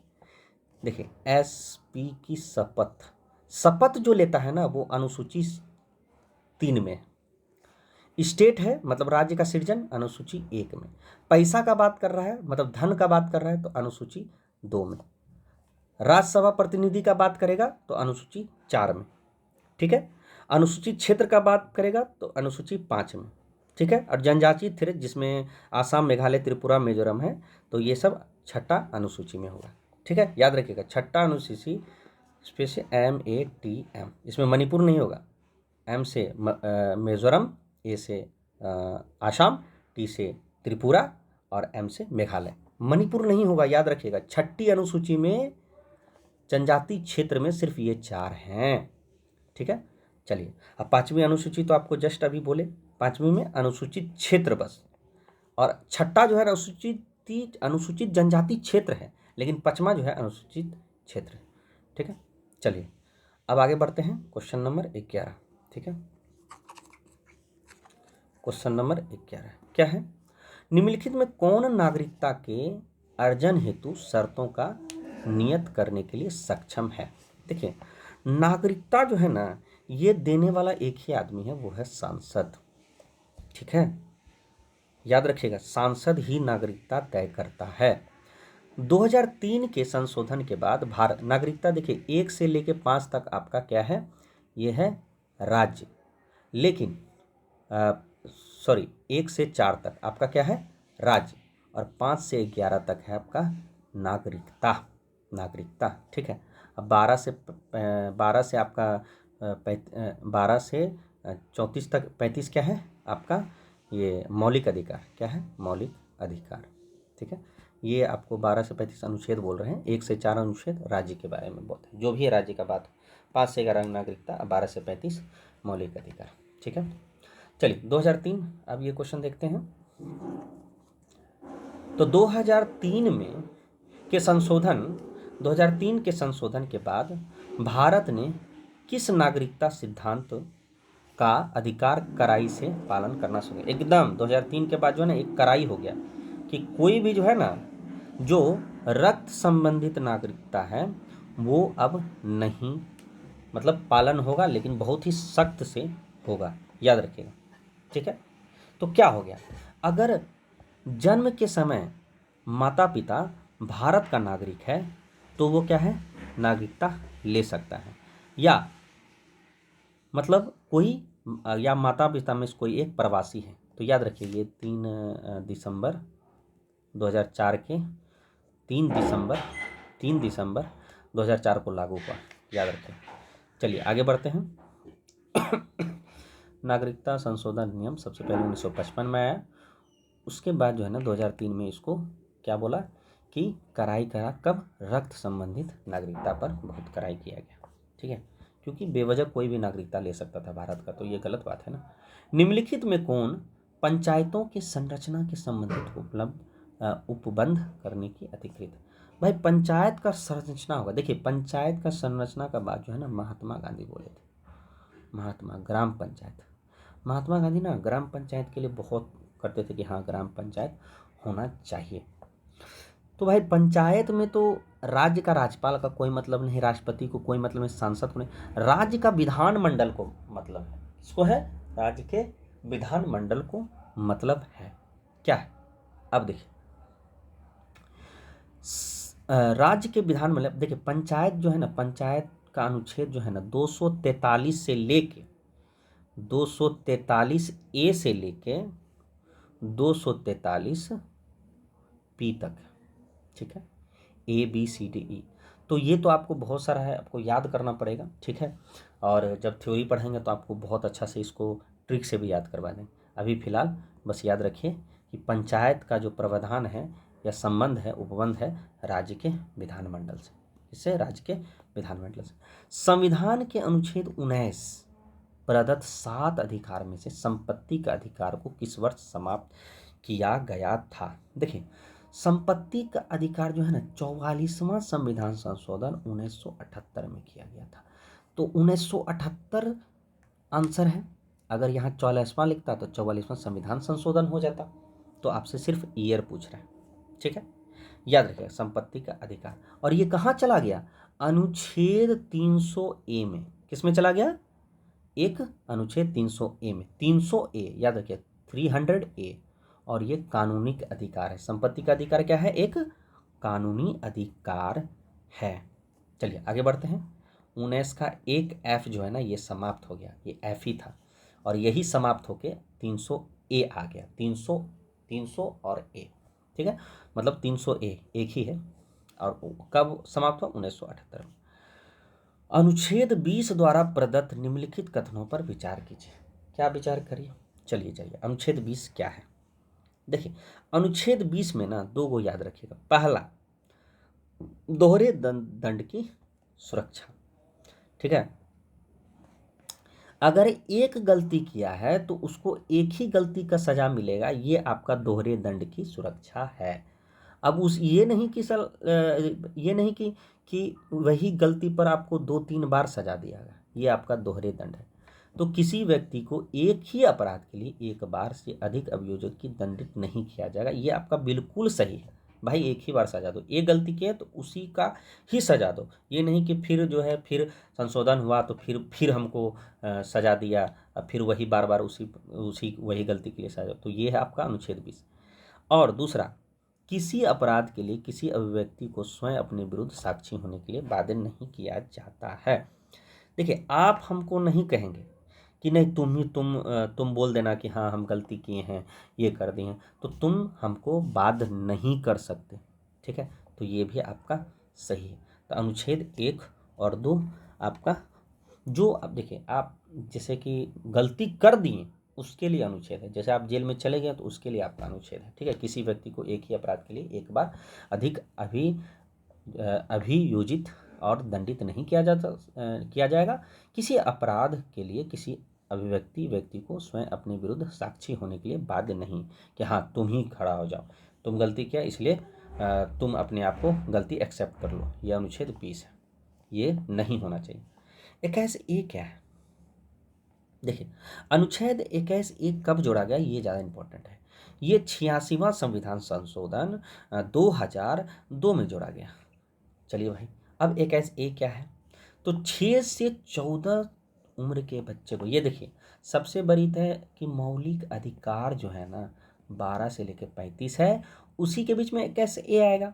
देखिए SP की शपथ, शपथ जो लेता है ना वो अनुसूची 3 में। स्टेट है मतलब राज्य का सृजन, अनुसूची 1 में। पैसा का बात कर रहा है मतलब धन का बात कर रहा है तो अनुसूची 2 में। राज्यसभा प्रतिनिधि का बात करेगा तो अनुसूची 4 में, ठीक है। अनुसूचित क्षेत्र का बात करेगा तो अनुसूची 5 में, ठीक है। और जनजातीय क्षेत्र जिसमें आसाम, मेघालय, त्रिपुरा, मिजोरम है तो ये सब छठा अनुसूची में होगा, ठीक है। याद रखिएगा छठा अनुसूची स्पेशल MATM, इसमें मणिपुर नहीं होगा। M से मिजोरम, A से आसाम, T से त्रिपुरा और M से मेघालय। मणिपुर नहीं होगा, याद रखिएगा। छठी अनुसूची में जनजातीय क्षेत्र में सिर्फ ये 4 हैं, ठीक है। चलिए अब 5वीं अनुसूची तो आपको जस्ट अभी बोले, 5वीं में अनुसूचित क्षेत्र बस, और छठा जो है अनुसूचित जनजाति क्षेत्र है, लेकिन 5वां जो है अनुसूचित क्षेत्र है, ठीक है। चलिए अब आगे बढ़ते हैं क्वेश्चन नंबर 11, ठीक है। क्वेश्चन नंबर 11 क्या है? निम्नलिखित में कौन नागरिकता के अर्जन हेतु शर्तों का नियत करने के लिए सक्षम है? देखिए नागरिकता जो है ना ये देने वाला एक ही आदमी है, वो है सांसद, ठीक है। याद रखिएगा सांसद ही नागरिकता तय करता है। 2003 के संशोधन के बाद भारत नागरिकता देखिए 1 से लेके 5 तक आपका क्या है, ये है राज्य, लेकिन सॉरी 1 से 4 तक आपका क्या है, राज्य, और 5 से 11 तक है आपका नागरिकता, नागरिकता, ठीक है। अब 12 से आपका 12 से 34 तक 35 क्या है आपका, ये मौलिक अधिकार, क्या है, मौलिक अधिकार, ठीक है। ये आपको 12 से 35 अनुच्छेद बोल रहे हैं। 1 से 4 अनुच्छेद राज्य के बारे में बोलते हैं, जो भी है राज्य का बात। 5 से 11 नागरिकता, 12 से 35 मौलिक अधिकार, ठीक है। चलिए 2003 अब ये क्वेश्चन देखते हैं। तो 2003 में के संशोधन 2003 के संशोधन के बाद भारत ने किस नागरिकता सिद्धांत का अधिकार कड़ाई से पालन करना शुरू किया? एकदम 2003 के बाद जो है ना एक कड़ाई हो गया कि कोई भी जो है ना जो रक्त संबंधित नागरिकता है वो अब नहीं मतलब पालन होगा, लेकिन बहुत ही सख्त से होगा, याद रखिएगा, ठीक है। तो क्या हो गया, अगर जन्म के समय माता पिता भारत का नागरिक है तो वो क्या है, नागरिकता ले सकता है, या मतलब कोई या माता पिता में से कोई एक प्रवासी है, तो याद रखिए ये 3 दिसंबर 2004 के 3 दिसंबर 2004 को लागू हुआ, याद रखें। चलिए आगे बढ़ते हैं। नागरिकता संशोधन नियम सबसे पहले 1955 में आया, उसके बाद जो है ना 2003 में इसको क्या बोला कि कड़ाई करा, कब, रक्त संबंधित नागरिकता पर बहुत कड़ाई किया गया, ठीक है, क्योंकि बेवजह कोई भी नागरिकता ले सकता था भारत का, तो ये गलत बात है ना। निम्नलिखित में कौन पंचायतों के संरचना के संबंधित उपबंध करने की अधिकृत? भाई पंचायत का संरचना होगा, देखिए पंचायत का संरचना का बात जो है ना महात्मा गांधी बोले थे, ग्राम पंचायत। महात्मा गांधी ना ग्राम पंचायत के लिए बहुत करते थे कि हाँ ग्राम पंचायत होना चाहिए। तो भाई पंचायत में तो राज्य का राज्यपाल का कोई मतलब नहीं, राष्ट्रपति को कोई मतलब नहीं, सांसद को नहीं, राज्य का विधानमंडल को मतलब है। किसको है, राज्य के विधानमंडल को मतलब है, क्या है, अब देखिए राज्य के विधानमंडल, देखिए पंचायत जो है ना, पंचायत का अनुच्छेद जो है ना 243 से लेके 243A से लेके 243P तक, ठीक है, ABCDE। तो ये तो आपको बहुत सारा है, आपको याद करना पड़ेगा, ठीक है। और जब थ्योरी पढ़ेंगे तो आपको बहुत अच्छा से इसको ट्रिक से भी याद करवा देंगे। अभी फिलहाल बस याद रखिए कि पंचायत का जो प्रावधान है या संबंध है, उपबंध है राज्य के विधानमंडल से, इससे राज्य के विधानमंडल से। संविधान के अनुच्छेद 19 प्रदत्त 7 अधिकार में से संपत्ति का अधिकार को किस वर्ष समाप्त किया गया था? देखिए संपत्ति का अधिकार जो है ना 44वां संविधान संशोधन 1978 में किया गया था, तो 1978 आंसर है, अगर यहाँ 44वां लिखता तो 44वां संविधान संशोधन हो जाता। तो आपसे सिर्फ ईयर पूछ रहा है, ठीक है। याद रखिएगा संपत्ति का अधिकार, और ये कहाँ चला गया, अनुच्छेद 300 ए में। किस में चला गया, एक अनुच्छेद 300 ए में। 300 ए याद रखिए, 300 ए, और ये कानूनी अधिकार है। संपत्ति का अधिकार क्या है, एक कानूनी अधिकार है। चलिए आगे बढ़ते हैं। 19 का एक एफ जो है ना, ये समाप्त हो गया, ये एफ ही था, और यही समाप्त होके 300 ए आ गया। 300 और ए, ठीक है, मतलब 300 ए एक ही है। और कब समाप्त हुआ, 1978 में। अनुच्छेद 20 द्वारा प्रदत्त निम्नलिखित कथनों पर विचार कीजिए। क्या विचार करिए, चलिए जाइए। अनुच्छेद 20 क्या है, देखिए अनुच्छेद 20 में ना दो को याद रखिएगा। पहला, दोहरे दंड की सुरक्षा, ठीक है। अगर एक गलती किया है तो उसको एक ही गलती का सजा मिलेगा, ये आपका दोहरे दंड की सुरक्षा है। अब उस ये नहीं कि ये नहीं कि वही गलती पर आपको 2-3 बार सजा दिया गया, ये आपका दोहरे दंड है। तो किसी व्यक्ति को एक ही अपराध के लिए एक बार से अधिक अभियोजक की दंडित नहीं किया जाएगा, ये आपका बिल्कुल सही है। भाई एक ही बार सजा दो, एक गलती की है तो उसी का ही सजा दो, ये नहीं कि फिर जो है फिर संशोधन हुआ तो फिर हमको सजा दिया, अब फिर वही बार बार उसी वही गलती के लिए सजा। तो ये है आपका अनुच्छेद 20। और दूसरा, किसी अपराध के लिए किसी अभिव्यक्ति को स्वयं अपने विरुद्ध साक्षी होने के लिए बाध्य नहीं किया जाता है। देखिए आप हमको नहीं कहेंगे कि नहीं तुम बोल देना कि हाँ हम गलती किए हैं, ये कर दिए हैं, तो तुम हमको बाध्य नहीं कर सकते, ठीक है। तो ये भी आपका सही है। तो अनुच्छेद 1 और 2 आपका, जो अब देखिए आप जैसे कि गलती कर दिए उसके लिए अनुच्छेद है, जैसे आप जेल में चले गए तो उसके लिए आपका अनुच्छेद है, ठीक है। किसी व्यक्ति को एक ही अपराध के लिए एक बार अधिक अभियोजित और दंडित नहीं किया जाएगा। किसी अपराध के लिए किसी व्यक्ति को स्वयं अपने विरुद्ध साक्षी होने के लिए बाध्य नहीं कि हाँ तुम ही खड़ा हो जाओ, तुम गलती किया इसलिए तुम अपने आप को गलती एक्सेप्ट कर लो। यह अनुच्छेद 20 है, ये नहीं होना चाहिए। 21 ए क्या है, देखिए अनुच्छेद 21 ए कब जोड़ा गया, ये ज़्यादा इंपॉर्टेंट है। ये 86वां संविधान संशोधन 2002 में जोड़ा गया। चलिए भाई, अब 21 ए क्या है, तो 6 से 14 उम्र के बच्चे को, ये देखिए सबसे बड़ी है कि मौलिक अधिकार जो है ना 12 से लेकर 35 है, उसी के बीच में 21 ए आएगा।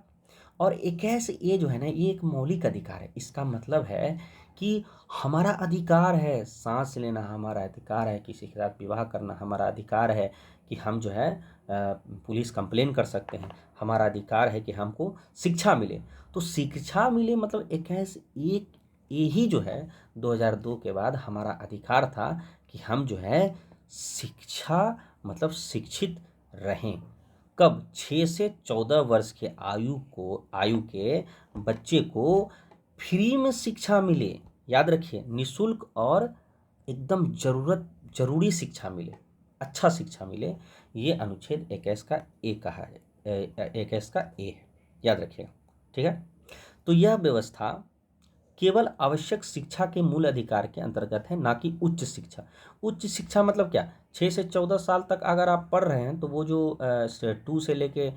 और 21 ए जो है ना, ये एक मौलिक अधिकार है। इसका मतलब है कि हमारा अधिकार है सांस लेना, हमारा अधिकार है किसी के साथ विवाह करना, हमारा अधिकार है कि हम जो है पुलिस कंप्लेन कर सकते हैं, हमारा अधिकार है कि हमको शिक्षा मिले। तो शिक्षा मिले मतलब 21 ए ही जो है 2002 के बाद हमारा अधिकार था कि हम जो है शिक्षा मतलब शिक्षित रहें। कब, 6 से 14 वर्ष के आयु के बच्चे को फ्री में शिक्षा मिले, याद रखिए निःशुल्क और एकदम जरूरी शिक्षा मिले, अच्छा शिक्षा मिले। ये अनुच्छेद 21 का ए कहा है, 21 का ए है, याद रखिएगा, ठीक है। तो यह व्यवस्था केवल आवश्यक शिक्षा के मूल अधिकार के अंतर्गत है, ना कि उच्च शिक्षा। उच्च शिक्षा मतलब क्या, 6 से 14 साल तक अगर आप पढ़ रहे हैं तो वो जो 2 से लेके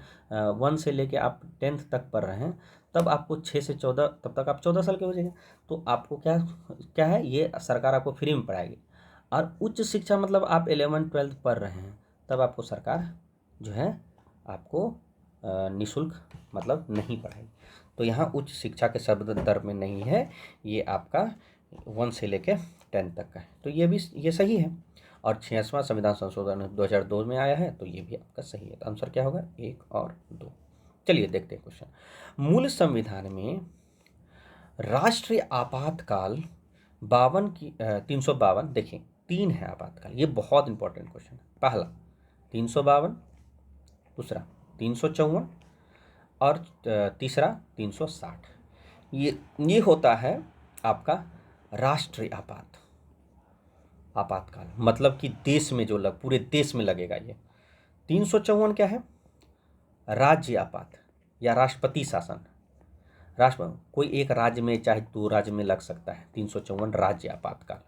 1 से लेके आप 10th तक पढ़ रहे हैं, तब आपको 6 से 14, तब तक आप 14 साल के हो जाएंगे। तो आपको क्या क्या है, ये सरकार आपको फ्री में पढ़ाएगी। और उच्च शिक्षा मतलब आप 11th-12th पढ़ रहे हैं, तब आपको सरकार जो है आपको निःशुल्क मतलब नहीं पढ़ाएगी। तो यहाँ उच्च शिक्षा के शब्द दर में नहीं है, ये आपका 1 से लेके 10 तक का है। तो ये सही है। और 86वां संविधान संशोधन 2002 में आया है, तो ये भी आपका सही है। तो आंसर क्या होगा, 1 और 2। चलिए देखते हैं क्वेश्चन। मूल संविधान में राष्ट्रीय आपातकाल 352, देखिए 3 है आपातकाल, ये बहुत इंपॉर्टेंट क्वेश्चन है। पहला 352, दूसरा 354 और तीसरा 360। ये होता है आपका राष्ट्रीय आपातकाल, मतलब कि देश में जो पूरे देश में लगेगा ये। 354 क्या है, राज्य आपात या राष्ट्रपति शासन। कोई एक राज्य में चाहे 2 राज्य में लग सकता है। 354 राज्य आपातकाल।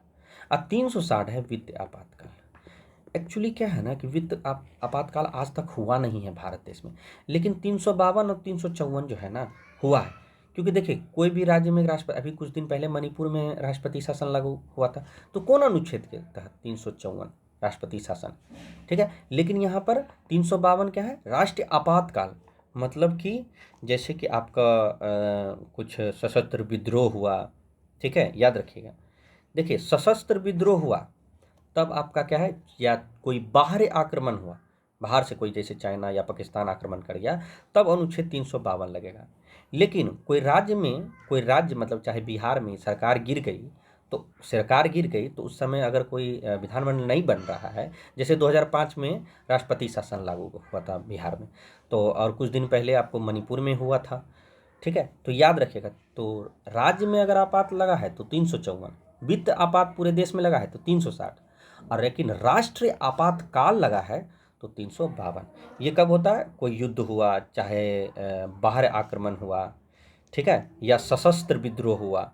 और 360 है वित्तीय आपातकाल। एक्चुअली क्या है ना कि वित्त आपातकाल आज तक हुआ नहीं है भारत देश में, लेकिन 352 और 354 जो है ना हुआ है। क्योंकि देखिए कोई भी राज्य में राष्ट्रपति, अभी कुछ दिन पहले मणिपुर में राष्ट्रपति शासन लागू हुआ था, तो कौन अनुच्छेद के तहत 354 राष्ट्रपति शासन, ठीक है। लेकिन यहाँ पर 352 क्या है, राष्ट्रीय आपातकाल, मतलब कि जैसे कि आपका कुछ सशस्त्र विद्रोह हुआ, ठीक है, याद रखिएगा। देखिए सशस्त्र विद्रोह हुआ तब आपका क्या है, या कोई बाहरी आक्रमण हुआ, बाहर से कोई जैसे चाइना या पाकिस्तान आक्रमण कर गया, तब अनुच्छेद 352 लगेगा। लेकिन कोई राज्य मतलब चाहे बिहार में सरकार गिर गई, तो सरकार गिर गई तो उस समय अगर कोई विधानमंडल नहीं बन रहा है, जैसे 2005 में राष्ट्रपति शासन लागू हुआ था बिहार में, तो और कुछ दिन पहले आपको मणिपुर में हुआ था, ठीक है। तो याद रखिएगा, तो राज्य में अगर आपात लगा है तो 354, वित्त आपात पूरे देश में लगा है तो 360, और लेकिन राष्ट्रीय आपातकाल लगा है तो 352। ये कब होता है, कोई युद्ध हुआ, चाहे बाहर आक्रमण हुआ, ठीक है, या सशस्त्र विद्रोह हुआ,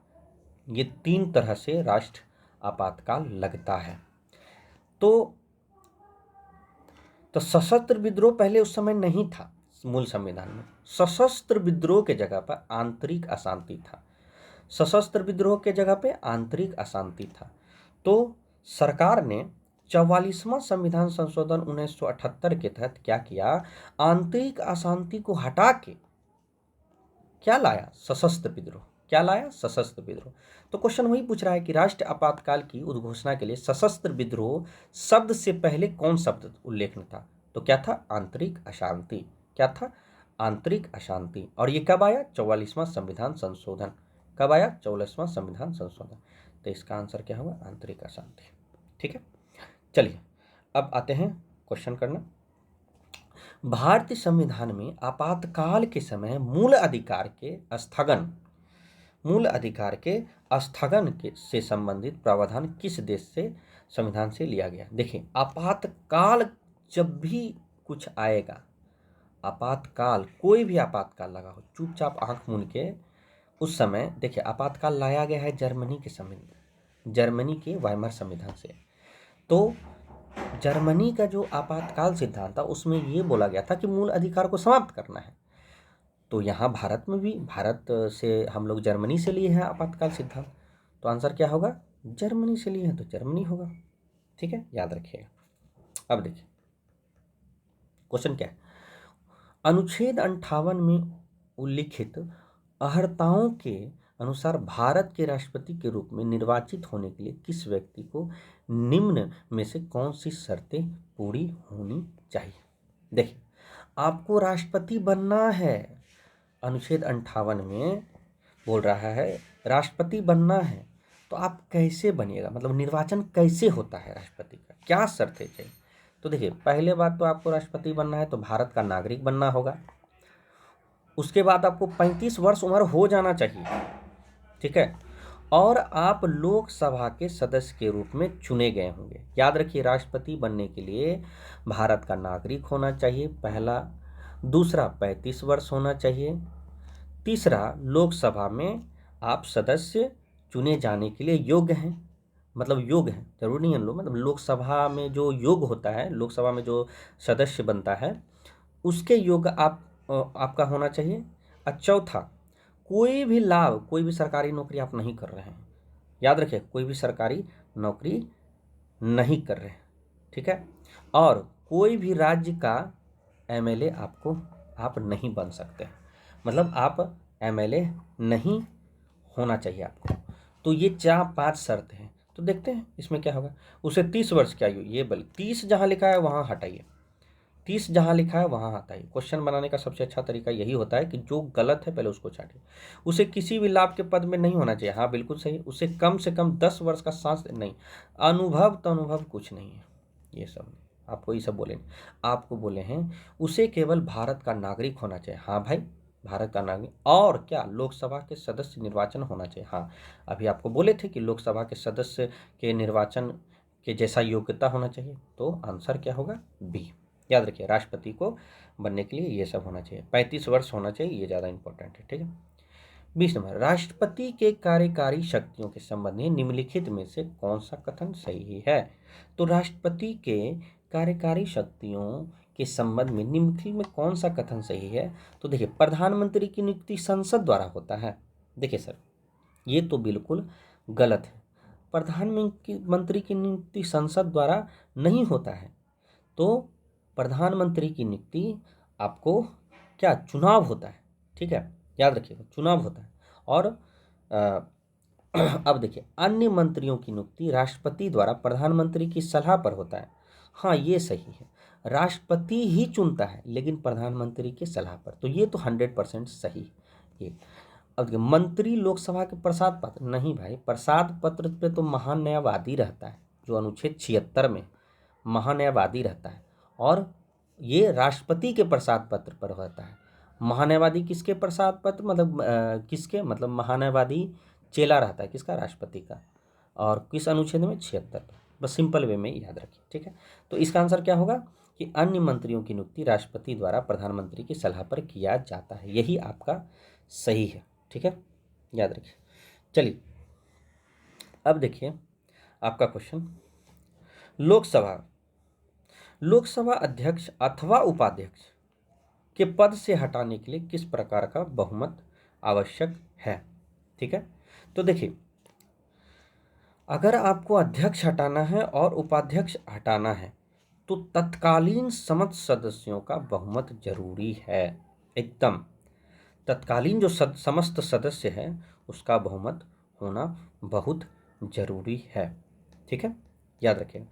ये 3 तरह से राष्ट्र आपातकाल लगता है। तो सशस्त्र विद्रोह पहले उस समय नहीं था मूल संविधान में। सशस्त्र विद्रोह के जगह पर आंतरिक अशांति था, सशस्त्र विद्रोह के जगह पे आंतरिक अशांति था। तो सरकार ने 44वां संविधान संशोधन 1978 के तहत क्या किया, आंतरिक अशांति को हटा के क्या लाया, सशस्त्र विद्रोह। क्या लाया, सशस्त्र विद्रोह। तो क्वेश्चन वही पूछ रहा है कि राष्ट्रीय आपातकाल की उद्घोषणा के लिए सशस्त्र विद्रोह शब्द से पहले कौन शब्द उल्लेख था, तो क्या था, आंतरिक अशांति। क्या था, आंतरिक अशांति। और ये कब आया, 44वां संविधान संशोधन। कब आया, 44वां संविधान संशोधन। तो इसका आंसर क्या होगा, आंतरिक अशांति, ठीक है। चलिए अब आते हैं क्वेश्चन करना। भारतीय संविधान में आपातकाल के समय मूल अधिकार के स्थगन के से संबंधित प्रावधान किस देश से संविधान से लिया गया। देखिए आपातकाल जब भी कुछ आएगा, आपातकाल कोई भी आपातकाल लगा हो, चुपचाप आंख मूंद के उस समय देखिए आपातकाल लाया गया है जर्मनी के संविधान, जर्मनी के वाइमर संविधान से। तो जर्मनी का जो आपातकाल सिद्धांत था उसमें ये बोला गया था कि मूल अधिकार को समाप्त करना है। तो यहाँ भारत में भी, भारत से हम लोग जर्मनी से लिए हैं आपातकाल सिद्धांत, तो आंसर क्या होगा, जर्मनी से लिए हैं तो जर्मनी होगा, ठीक है, याद रखिएगा। अब देखिए क्वेश्चन क्या है, अनुच्छेद 58 में उल्लिखित अर्हताओं के अनुसार भारत के राष्ट्रपति के रूप में निर्वाचित होने के लिए किस व्यक्ति को निम्न में से कौन सी शर्तें पूरी होनी चाहिए। देखिए आपको राष्ट्रपति बनना है, अनुच्छेद 58 में बोल रहा है राष्ट्रपति बनना है, तो आप कैसे बनिएगा, मतलब निर्वाचन कैसे होता है राष्ट्रपति का, क्या शर्तें चाहिए। तो देखिए पहले बात तो आपको राष्ट्रपति बनना है तो भारत का नागरिक बनना होगा। उसके बाद आपको 35 वर्ष उम्र हो जाना चाहिए, ठीक है, और आप लोकसभा के सदस्य के रूप में चुने गए होंगे। याद रखिए राष्ट्रपति बनने के लिए भारत का नागरिक होना चाहिए पहला, दूसरा 35 वर्ष होना चाहिए, तीसरा लोकसभा में आप सदस्य चुने जाने के लिए योग्य हैं, मतलब योग्य हैं, जरूरी नहीं है लोग, मतलब लोकसभा में जो योग्य होता है, लोकसभा में जो सदस्य बनता है उसके योग्य आपका होना चाहिए। और चौथा कोई भी लाभ, कोई भी सरकारी नौकरी आप नहीं कर रहे हैं, याद रखिए कोई भी सरकारी नौकरी नहीं कर रहे हैं, ठीक है, और कोई भी राज्य का एमएलए आप नहीं बन सकते, मतलब आप एमएलए नहीं होना चाहिए आपको। तो ये 4-5 शर्त हैं। तो देखते हैं इसमें क्या होगा। उसे 30 वर्ष की आयु, ये बल 30 जहाँ लिखा है वहाँ हटाइए, 30 जहाँ लिखा है वहाँ हटाइए। क्वेश्चन बनाने का सबसे अच्छा तरीका यही होता है कि जो गलत है पहले उसको छाटिए। उसे किसी भी लाभ के पद में नहीं होना चाहिए, हाँ बिल्कुल सही। उसे कम से कम 10 वर्ष का सांस नहीं, अनुभव तो अनुभव कुछ नहीं है, ये सब आपको ये सब बोले, आपको बोले हैं उसे केवल भारत का नागरिक होना चाहिए, हाँ भाई भारत का नागरिक, और क्या लोकसभा के सदस्य निर्वाचन होना चाहिए, हाँ अभी आपको बोले थे कि लोकसभा के सदस्य के निर्वाचन के जैसा योग्यता होना चाहिए। तो आंसर क्या होगा, बी। याद रखिए राष्ट्रपति को बनने के लिए ये सब होना चाहिए, 35 वर्ष होना चाहिए, ये ज़्यादा इंपॉर्टेंट है, ठीक है। 20 नंबर, राष्ट्रपति के कार्यकारी शक्तियों के संबंध में निम्नलिखित में से कौन सा कथन सही है? तो राष्ट्रपति के कार्यकारी शक्तियों के संबंध में निम्नलिखित में कौन सा कथन सही है? तो देखिए, प्रधानमंत्री की नियुक्ति संसद द्वारा होता है। देखिए सर, ये तो बिल्कुल गलत है। प्रधानमंत्री की नियुक्ति संसद द्वारा नहीं होता है। तो प्रधानमंत्री की नियुक्ति आपको क्या, चुनाव होता है। ठीक है, याद रखिएगा, चुनाव होता है। और अब देखिए, अन्य मंत्रियों की नियुक्ति राष्ट्रपति द्वारा प्रधानमंत्री की सलाह पर होता है। हाँ, ये सही है, राष्ट्रपति ही चुनता है लेकिन प्रधानमंत्री की सलाह पर। तो ये तो 100% सही है। ये अब देखिए, मंत्री लोकसभा के प्रसाद पत्र, नहीं भाई, प्रसाद पत्र पे तो महान्यायवादी रहता है, जो अनुच्छेद 76 में महान्यायवादी रहता है। और ये राष्ट्रपति के प्रसाद पत्र पर होता है। महान्यायवादी किसके प्रसाद पत्र, मतलब किसके, मतलब महान्यायवादी चेला रहता है किसका, राष्ट्रपति का। और किस अनुच्छेद में, 76। बस सिंपल वे में याद रखिए। ठीक है, तो इसका आंसर क्या होगा कि अन्य मंत्रियों की नियुक्ति राष्ट्रपति द्वारा प्रधानमंत्री की सलाह पर किया जाता है। यही आपका सही है। ठीक है, याद रखिए। चलिए, अब देखिए आपका क्वेश्चन, लोकसभा अध्यक्ष अथवा उपाध्यक्ष के पद से हटाने के लिए किस प्रकार का बहुमत आवश्यक है? ठीक है, तो देखिए, अगर आपको अध्यक्ष हटाना है और उपाध्यक्ष हटाना है तो तत्कालीन समस्त सदस्यों का बहुमत जरूरी है। एकदम तत्कालीन जो समस्त सदस्य है उसका बहुमत होना बहुत जरूरी है। ठीक है, याद रखिएगा।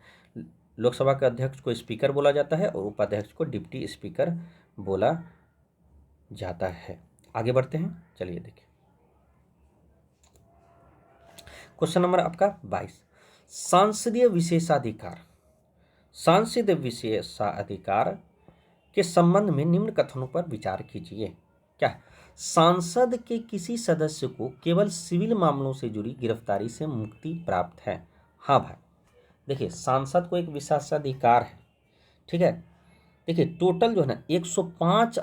लोकसभा के अध्यक्ष को स्पीकर बोला जाता है और उपाध्यक्ष को डिप्टी स्पीकर बोला जाता है। आगे बढ़ते हैं, चलिए देखिए क्वेश्चन नंबर आपका 22, सांसदीय विशेषाधिकार के संबंध में निम्न कथनों पर विचार कीजिए। क्या, सांसद के किसी सदस्य को केवल सिविल मामलों से जुड़ी गिरफ्तारी से मुक्ति प्राप्त है? हाँ भाई, देखिए, सांसद को एक विशेषाधिकार है। ठीक है, देखिए, टोटल जो है ना 105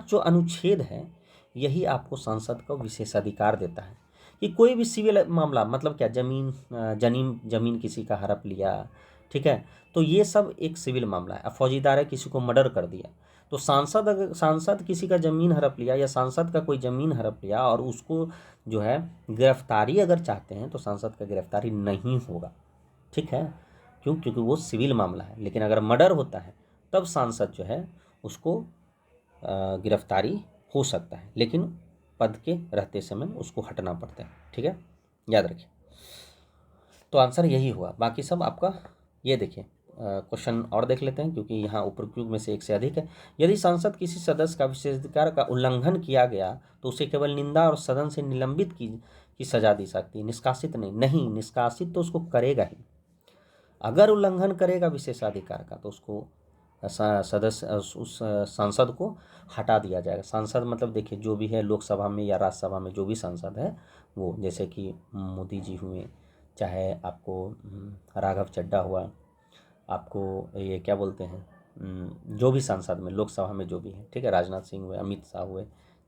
जो अनुच्छेद है, यही आपको सांसद को विशेषाधिकार देता है कि कोई भी सिविल मामला, मतलब क्या, जमीन किसी का हड़प लिया, ठीक है, तो ये सब एक सिविल मामला है। फौजीदार है, किसी को मर्डर कर दिया, तो सांसद किसी का ज़मीन हड़प लिया या सांसद का कोई ज़मीन हड़प लिया और उसको जो है गिरफ्तारी अगर चाहते हैं तो सांसद का गिरफ्तारी नहीं होगा। ठीक है, क्योंकि वो सिविल मामला है। लेकिन अगर मर्डर होता है तब सांसद जो है उसको गिरफ्तारी हो सकता है, लेकिन पद के रहते समय उसको हटना पड़ता है। ठीक है, याद रखिए। तो आंसर यही हुआ, बाकी सब आपका। ये देखिए क्वेश्चन और देख लेते हैं, क्योंकि यहाँ उपयुक्त में से एक से अधिक है। यदि सांसद किसी सदस्य का विशेषाधिकार का उल्लंघन किया गया तो उसे केवल निंदा और सदन से निलंबित की सजा दी सकती है, निष्कासित नहीं। निष्कासित तो उसको करेगा ही। अगर उल्लंघन करेगा विशेषाधिकार का तो उसको सदस्य उस सांसद को हटा दिया जाएगा। सांसद मतलब देखिए, जो भी है लोकसभा में या राज्यसभा में जो भी सांसद है वो, जैसे कि मोदी जी हुए, चाहे आपको राघव चड्ढा हुआ, आपको ये क्या बोलते हैं, जो भी सांसद में लोकसभा में जो भी है, ठीक है, राजनाथ सिंह हुए, अमित शाह हुए,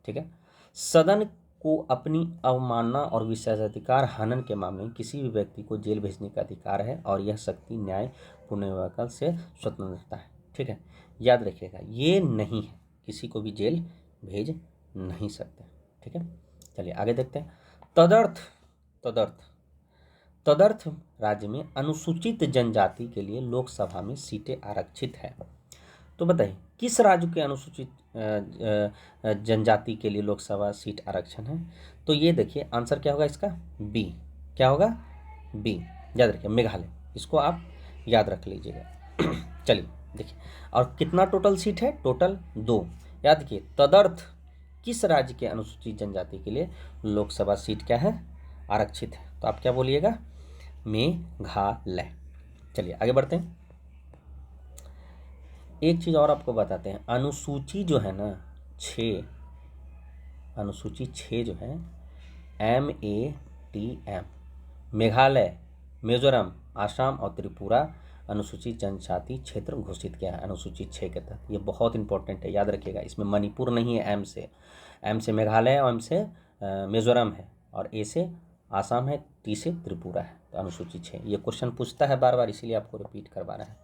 ठीक है, सदन को अपनी अवमानना और विशेषाधिकार हनन के मामले में किसी भी व्यक्ति को जेल भेजने का अधिकार है और यह शक्ति न्याय पुनर्विवेचन से स्वतंत्रता है। ठीक है, याद रखिएगा, ये नहीं है, किसी को भी जेल भेज नहीं सकते। ठीक है, चलिए आगे देखते हैं। तदर्थ राज्य में अनुसूचित जनजाति के लिए लोकसभा में सीटें आरक्षित है। तो बताइए, किस राज्य के अनुसूचित जनजाति के लिए लोकसभा सीट आरक्षण है? तो ये देखिए आंसर क्या होगा इसका, बी। क्या होगा, बी। याद रखिए, मेघालय, इसको आप याद रख लीजिएगा। चलिए देखिए, और कितना टोटल सीट है, टोटल 2। याद रखिए, तदर्थ किस राज्य के अनुसूचित जनजाति के लिए लोकसभा सीट क्या है, आरक्षित है? तो आप क्या बोलिएगा, मेघालय। चलिए आगे बढ़ते हैं। एक चीज़ और आपको बताते हैं, अनुसूची जो है ना 6, अनुसूची 6 जो है MATM, मेघालय, मिजोरम, आसाम और त्रिपुरा अनुसूचित जनजाति क्षेत्र घोषित किया है? अनुसूचित 6 के तहत। ये बहुत इंपॉर्टेंट है, याद रखिएगा। इसमें मणिपुर नहीं है, एम से मेघालय, एम से मिजोरम है, और ए से आसाम है, टी से त्रिपुरा है। तो अनुसूचित 6 ये क्वेश्चन पूछता है बार बार, इसीलिए आपको रिपीट करवा रहा है।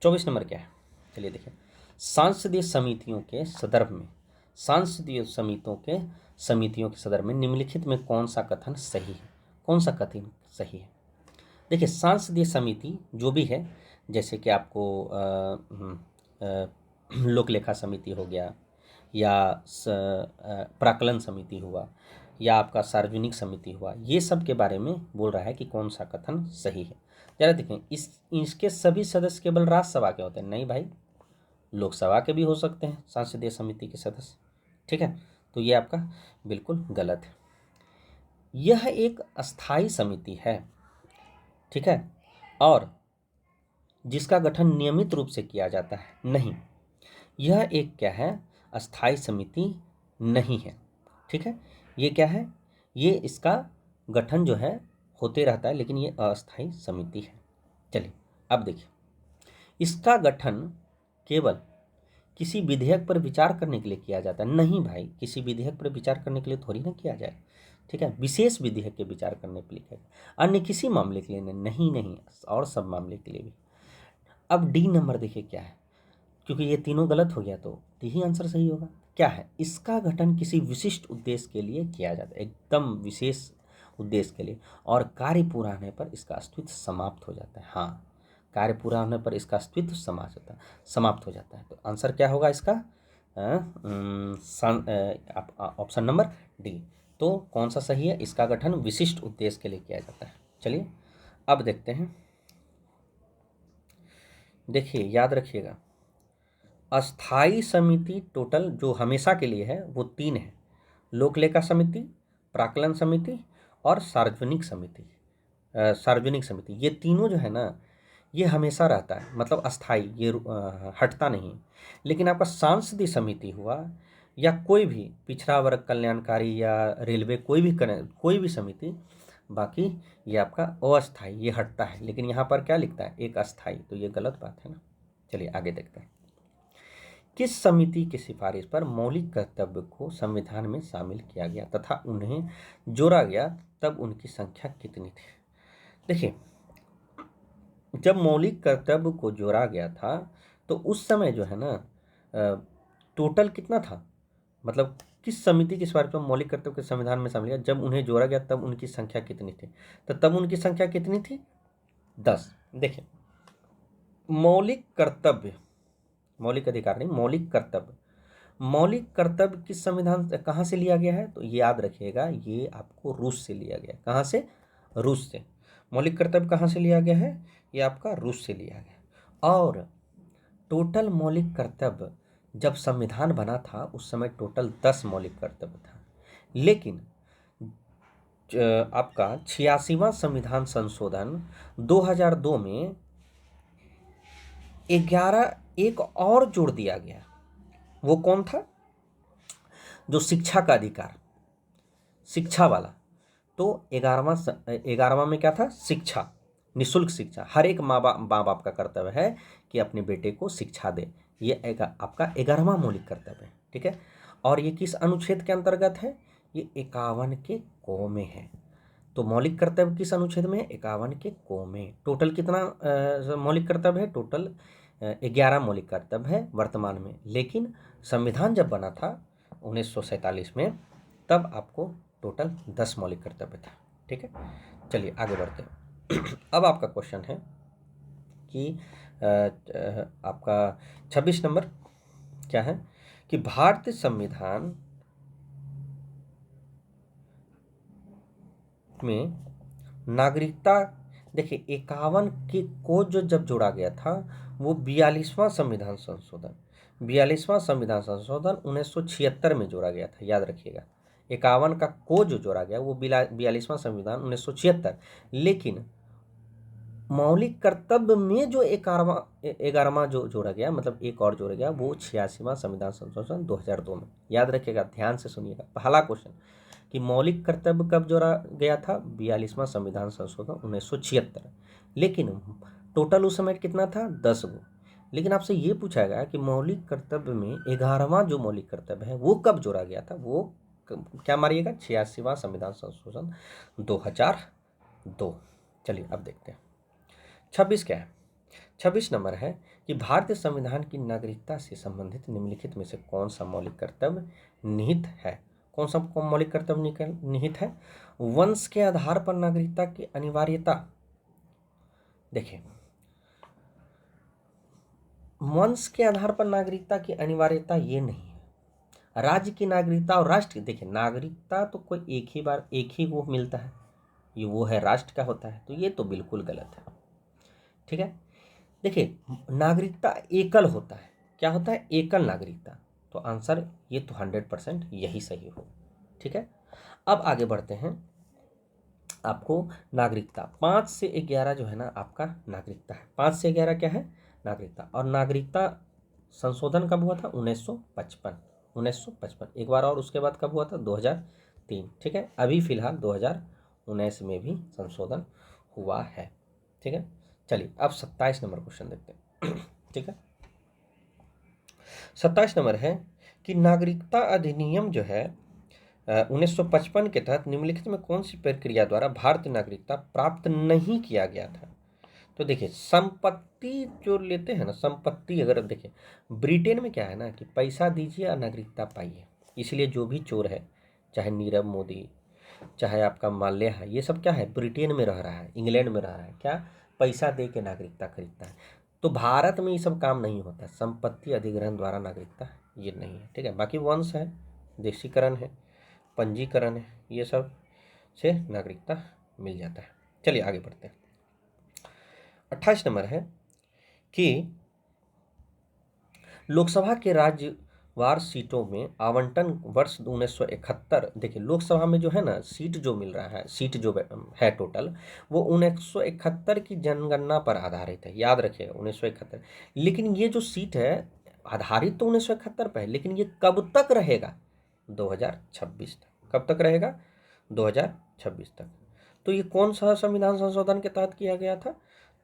24 नंबर क्या है, चलिए देखिए। सांसदीय समितियों के संदर्भ में, सांसदीय समितियों के संदर्भ में निम्नलिखित में कौन सा कथन सही है? कौन सा कथन सही है? देखिए, सांसदीय समिति जो भी है, जैसे कि आपको लोक लेखा समिति हो गया, या प्राक्कलन समिति हुआ, या आपका सार्वजनिक समिति हुआ, ये सब के बारे में बोल रहा है कि कौन सा कथन सही है। जरा देखें, इसके सभी सदस्य केवल राज्यसभा के होते हैं? नहीं भाई, लोकसभा के भी हो सकते हैं संसदीय समिति के सदस्य। ठीक है, तो ये आपका बिल्कुल गलत है। यह एक अस्थाई समिति है, ठीक है, और जिसका गठन नियमित रूप से किया जाता है? नहीं, यह एक क्या है, अस्थाई समिति नहीं है। ठीक है, ये क्या है, ये इसका गठन जो है होते रहता है, लेकिन ये अस्थाई समिति है। चलिए अब देखिए, इसका गठन केवल किसी विधेयक पर विचार करने के लिए किया जाता है? नहीं भाई, किसी विधेयक पर विचार करने के लिए थोड़ी ना किया जाए। ठीक है, विशेष विधेयक के विचार करने के लिए किया जाए, अन्य किसी मामले के लिए नहीं, और सब मामले के लिए भी। अब डी नंबर देखिए क्या है, क्योंकि ये तीनों गलत हो गया तो डी ही आंसर सही होगा। क्या है, इसका गठन किसी विशिष्ट उद्देश्य के लिए किया जाता है, एकदम विशेष उद्देश्य के लिए, और कार्य पूरा होने पर इसका अस्तित्व समाप्त हो जाता है। हाँ, कार्य पूरा होने पर इसका अस्तित्व समाप्त हो जाता है। तो आंसर क्या होगा इसका? Option number D. तो कौन सा सही है? इसका गठन विशिष्ट उद्देश्य के लिए किया जाता है। चलिए अब देखते हैं। देखिए, याद रखिएगा, अस्थाई समिति टोटल जो हमेशा के लिए है वो 3 है: लोक लेखा समिति, प्राक्कलन समिति और सार्वजनिक समिति। ये तीनों जो है ना, ये हमेशा रहता है, मतलब अस्थाई, ये हटता नहीं। लेकिन आपका सांसदीय समिति हुआ, या कोई भी पिछड़ा वर्ग कल्याणकारी, या रेलवे, कोई भी समिति, बाकी ये आपका अस्थाई, ये हटता है। लेकिन यहाँ पर क्या लिखता है? एक अस्थाई, तो ये गलत बात है ना। चलिए आगे देखते हैं। किस समिति की सिफारिश पर मौलिक कर्तव्य को संविधान में शामिल किया गया तथा उन्हें जोड़ा गया, तब उनकी संख्या कितनी थी? देखिए, जब मौलिक कर्तव्य को जोड़ा गया था तो उस समय जो है ना, टोटल कितना था, मतलब किस समिति की सिफारिश पर मौलिक कर्तव्य के संविधान में शामिल किया, जब उन्हें जोड़ा गया तब उनकी संख्या कितनी थी? तो तब उनकी संख्या कितनी थी? 10। देखिए, मौलिक कर्तव्य, मौलिक अधिकार नहीं, मौलिक कर्तव्य किस संविधान से, कहाँ से लिया गया है? तो ये याद रखिएगा, ये आपको रूस से लिया गया। कहाँ से? रूस से। मौलिक कर्तव्य कहाँ से लिया गया है? ये आपका रूस से लिया गया। और टोटल मौलिक कर्तव्य जब संविधान बना था उस समय टोटल 10 मौलिक कर्तव्य था, लेकिन आपका 86वां संविधान संशोधन 2002 में 11 एक और जोड़ दिया गया। वो कौन था? जो शिक्षा का अधिकार, शिक्षा वाला। तो 11वां में क्या था? शिक्षा, निःशुल्क शिक्षा। हर एक माँ बाप का कर्तव्य है कि अपने बेटे को शिक्षा दे। ये आपका 11वां मौलिक कर्तव्य है। ठीक है, और ये किस अनुच्छेद के अंतर्गत है? ये 51 के को में है। तो मौलिक कर्तव्य किस अनुच्छेद में है? 51 के को में। टोटल कितना मौलिक कर्तव्य है? टोटल 11 मौलिक कर्तव्य है वर्तमान में, लेकिन संविधान जब बना था 1947 में, तब आपको टोटल 10 मौलिक कर्तव्य था। ठीक है, चलिए आगे बढ़ते हैं। अब आपका क्वेश्चन है कि आपका 26 नंबर क्या है कि भारतीय संविधान में नागरिकता, देखिए 51 के को जो जब जोड़ा गया था वो 42वां संविधान संशोधन 1976 में जोड़ा गया था, याद रखिएगा। 51 का को जो जोड़ा गया वो 42वां संविधान 1976, लेकिन मौलिक कर्तव्य में जो 11वां जो जोड़ा गया, मतलब एक और जोड़ा गया, वो 86वां संविधान संशोधन 2002 में। याद रखिएगा, ध्यान से सुनिएगा, पहला क्वेश्चन कि मौलिक कर्तव्य कब जोड़ा गया था? 42वां संविधान संशोधन 1976, लेकिन टोटल उस समय कितना था 10 गो। लेकिन आपसे ये पूछा गया कि मौलिक कर्तव्य में 11वां जो मौलिक कर्तव्य है वो कब जोड़ा गया था, वो क्या मारिएगा, 86वां संविधान संशोधन 2002। चलिए अब देखते हैं 26 क्या है। 26 नंबर है कि भारतीय संविधान की नागरिकता से संबंधित निम्नलिखित में से कौन सा मौलिक कर्तव्य निहित है। कौन सा मौलिक कर्तव्य निहित है। वंश के आधार पर नागरिकता की अनिवार्यता। देखिए, वंश के आधार पर नागरिकता की अनिवार्यता ये नहीं है। राज्य की नागरिकता और राष्ट्र की, देखिए नागरिकता तो कोई एक ही बार एक ही वो मिलता है, ये वो है राष्ट्र का होता है, तो ये तो बिल्कुल गलत है। ठीक है, देखिए नागरिकता एकल होता है। क्या होता है, एकल नागरिकता। तो आंसर ये तो 100% यही सही हो। ठीक है, अब आगे बढ़ते हैं। आपको नागरिकता 5 से 11 जो है ना आपका नागरिकता है। 5 से 11 क्या है, नागरिकता। और नागरिकता संशोधन कब हुआ था, 1955। 1955 एक बार, और उसके बाद कब हुआ था, 2003। ठीक है, अभी फिलहाल 2019 में भी संशोधन हुआ है। ठीक है, चलिए अब 27 नंबर क्वेश्चन देखते हैं। ठीक है, 27 नंबर है कि नागरिकता अधिनियम जो है 1955 के तहत निम्नलिखित में कौन सी प्रक्रिया द्वारा भारतीय नागरिकता प्राप्त नहीं किया गया था। तो देखिए संपत्ति जो लेते हैं ना, संपत्ति अगर देखिए ब्रिटेन में क्या है ना कि पैसा दीजिए और नागरिकता पाइए। इसलिए जो भी चोर है, चाहे नीरव मोदी, चाहे आपका माल्या है, ये सब क्या है, ब्रिटेन में रह रहा है, इंग्लैंड में रह रहा है, क्या पैसा दे के नागरिकता खरीदता है। तो भारत में ये सब काम नहीं होता, संपत्ति अधिग्रहण द्वारा नागरिकता ये नहीं है। ठीक है, बाकी वंश है, देशीकरण है, पंजीकरण है, ये सब से नागरिकता मिल जाता है। चलिए आगे बढ़ते हैं। 28 नंबर है कि लोकसभा के राज्यवार सीटों में आवंटन वर्ष 1971। देखिए लोकसभा में जो है ना सीट जो मिल रहा है, सीट जो है टोटल, वो 1971 की जनगणना पर आधारित है। याद रखिएगा 1971। लेकिन ये जो सीट है आधारित तो 1971 पर है, लेकिन ये कब तक रहेगा, 2026 तक। कब तक रहेगा, 2026 तक। तो ये कौन सा संविधान संशोधन के तहत किया गया था,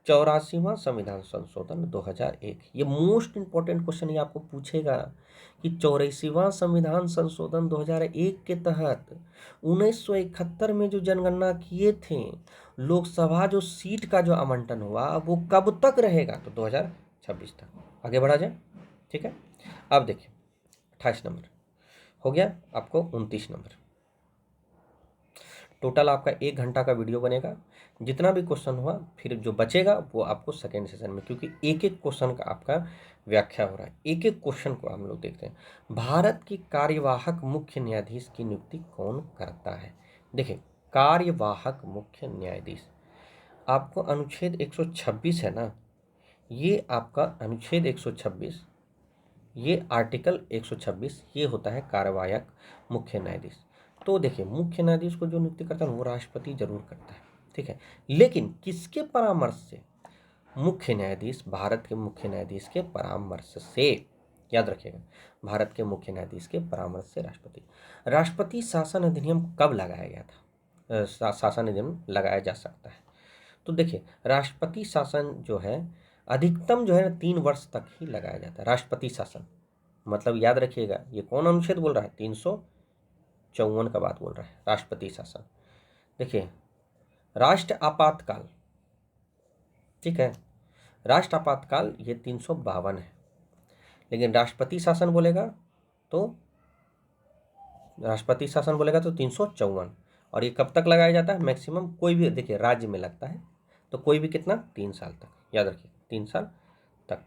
84वां संविधान संशोधन 2001। ये मोस्ट इंपॉर्टेंट क्वेश्चन ये आपको पूछेगा कि 84वां संविधान संशोधन 2001 के तहत 1971 में जो जनगणना किए थे, लोकसभा जो सीट का जो आवंटन हुआ वो कब तक रहेगा, तो 2026 तक। आगे बढ़ा जाए। ठीक है, अब देखिए 28 नंबर हो गया, आपको 29 नंबर। टोटल आपका 1 घंटा का वीडियो बनेगा। जितना भी क्वेश्चन हुआ फिर जो बचेगा वो आपको सेकेंड सेशन में, क्योंकि एक एक क्वेश्चन का आपका व्याख्या हो रहा है, एक एक क्वेश्चन को हम लोग देखते हैं। भारत की कार्यवाहक मुख्य न्यायाधीश की नियुक्ति कौन करता है। देखिए कार्यवाहक मुख्य न्यायाधीश, आपको अनुच्छेद 126 है ना, ये आपका अनुच्छेद 126, ये आर्टिकल 126 ये होता है कार्यवाहक मुख्य न्यायाधीश। तो देखिए मुख्य न्यायाधीश को जो नियुक्ति करता है वो राष्ट्रपति जरूर करता है। ठीक है, लेकिन किसके परामर्श से, मुख्य न्यायाधीश, भारत के मुख्य न्यायाधीश के परामर्श से। याद रखिएगा, भारत के मुख्य न्यायाधीश के परामर्श से राष्ट्रपति। राष्ट्रपति शासन अधिनियम कब लगाया गया था, शासन अधिनियम लगाया जा सकता है। तो देखिए राष्ट्रपति शासन जो है अधिकतम जो है 3 वर्ष तक ही लगाया जाता है राष्ट्रपति शासन। मतलब याद रखिएगा ये कौन अनुच्छेद बोल रहा है, 354 का बात बोल रहा है राष्ट्रपति शासन। देखिए राष्ट्र आपातकाल, ठीक है, राष्ट्र आपातकाल ये 352 है, लेकिन राष्ट्रपति शासन बोलेगा तो 354। और ये कब तक लगाया जाता है, मैक्सिमम कोई भी देखिए राज्य में लगता है, तो कोई भी कितना, 3 साल तक। याद रखिए 3 साल तक।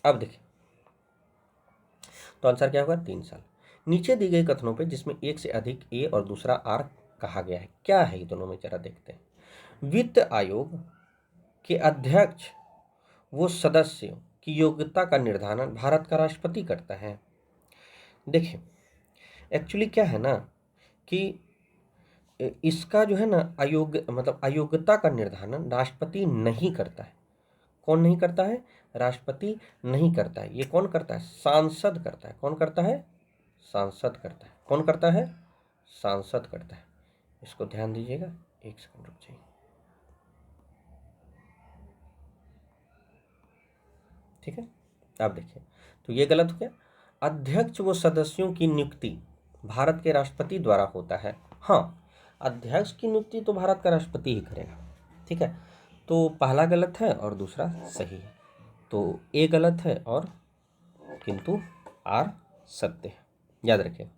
अब देखिए तो आंसर क्या होगा, 3 साल। नीचे दी गई कथनों पे जिसमें एक से अधिक ए और दूसरा आर कहा गया है, क्या है ये दोनों में, जरा देखते हैं। वित्त आयोग के अध्यक्ष वो सदस्यों की योग्यता का निर्धारण भारत का राष्ट्रपति करता है। देखिए एक्चुअली क्या है ना कि इसका जो है ना अयोग्य मतलब अयोग्यता का निर्धारण राष्ट्रपति नहीं करता है। कौन नहीं करता है, राष्ट्रपति नहीं करता है। ये कौन करता है, सांसद करता है। कौन करता है, सांसद करता है। कौन करता है, सांसद करता है। इसको ध्यान दीजिएगा, एक सेकंड रुक जाइए। ठीक है, आप देखिए, तो ये गलत हो गया। अध्यक्ष व सदस्यों की नियुक्ति भारत के राष्ट्रपति द्वारा होता है। हाँ, अध्यक्ष की नियुक्ति तो भारत का राष्ट्रपति ही करेगा, ठीक है। तो पहला गलत है और दूसरा सही है, तो ए गलत है और किंतु आर सत्य है, याद रखिए,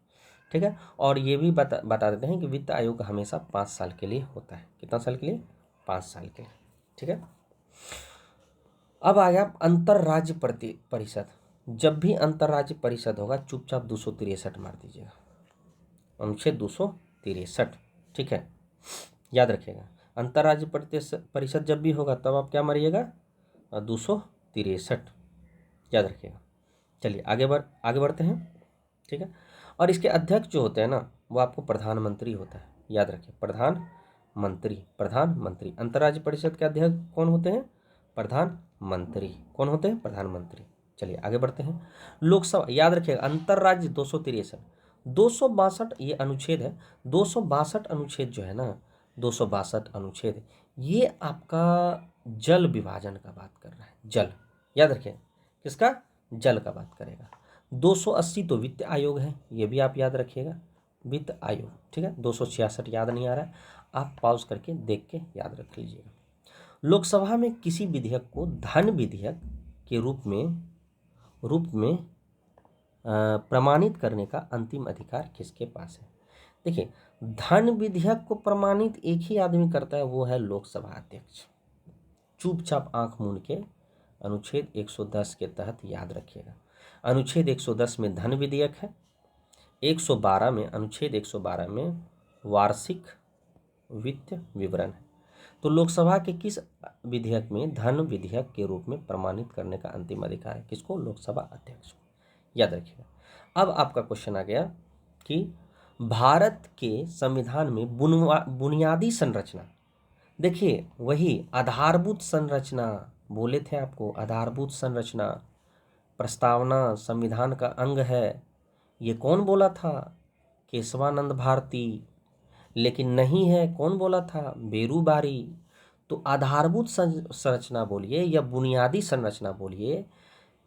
ठीक है। और ये भी बता देते हैं कि वित्त आयोग हमेशा 5 साल के लिए होता है। कितना साल के लिए? 5 साल के लिए, ठीक है। अब आ गया अंतरराज्य परिषद। जब भी अंतरराज्य परिषद होगा चुपचाप 263 मार दीजिएगा, अनुच्छेद 263, ठीक है, याद रखिएगा। अंतरराज्य परिषद जब भी होगा तब आप क्या मारिएगा? 263, याद रखिएगा। चलिए आगे बढ़ते हैं, ठीक है। और इसके अध्यक्ष जो होते हैं ना, वो आपको प्रधानमंत्री होता है, याद रखिए, प्रधानमंत्री। अंतरराज्य परिषद के अध्यक्ष कौन होते हैं? प्रधानमंत्री। कौन होते हैं? प्रधानमंत्री। चलिए आगे बढ़ते हैं। लोकसभा, याद रखिएगा, अंतरराज्य 263, 262 ये अनुच्छेद है। 262 अनुच्छेद जो है ना, 262 अनुच्छेद, ये आपका जल विभाजन का बात कर रहा है, जल, याद रखिए, किसका? जल का बात करेगा। 280 तो वित्त आयोग है, ये भी आप याद रखिएगा, वित्त आयोग, ठीक है। 266 याद नहीं आ रहा है, आप पॉज करके देख के याद रख लीजिएगा। लोकसभा में किसी विधेयक को धन विधेयक के रूप में प्रमाणित करने का अंतिम अधिकार किसके पास है? देखिए, धन विधेयक को प्रमाणित एक ही आदमी करता है, वो है लोकसभा अध्यक्ष। चुपचाप आंख मूंद के अनुच्छेद 110 के तहत याद रखिएगा। अनुच्छेद 110 में धन विधेयक है, 112 में, अनुच्छेद 112 में वार्षिक वित्त विवरण है। तो लोकसभा के किस विधेयक में धन विधेयक के रूप में प्रमाणित करने का अंतिम अधिकार है? किसको? लोकसभा अध्यक्ष को, याद रखिएगा। अब आपका क्वेश्चन आ गया कि भारत के संविधान में बुनियादी संरचना, देखिए वही आधारभूत संरचना बोले थे आपको, आधारभूत संरचना प्रस्तावना संविधान का अंग है, ये कौन बोला था? केशवानंद भारती। लेकिन नहीं है, कौन बोला था? बेरूबारी। तो आधारभूत संरचना बोलिए या बुनियादी संरचना बोलिए,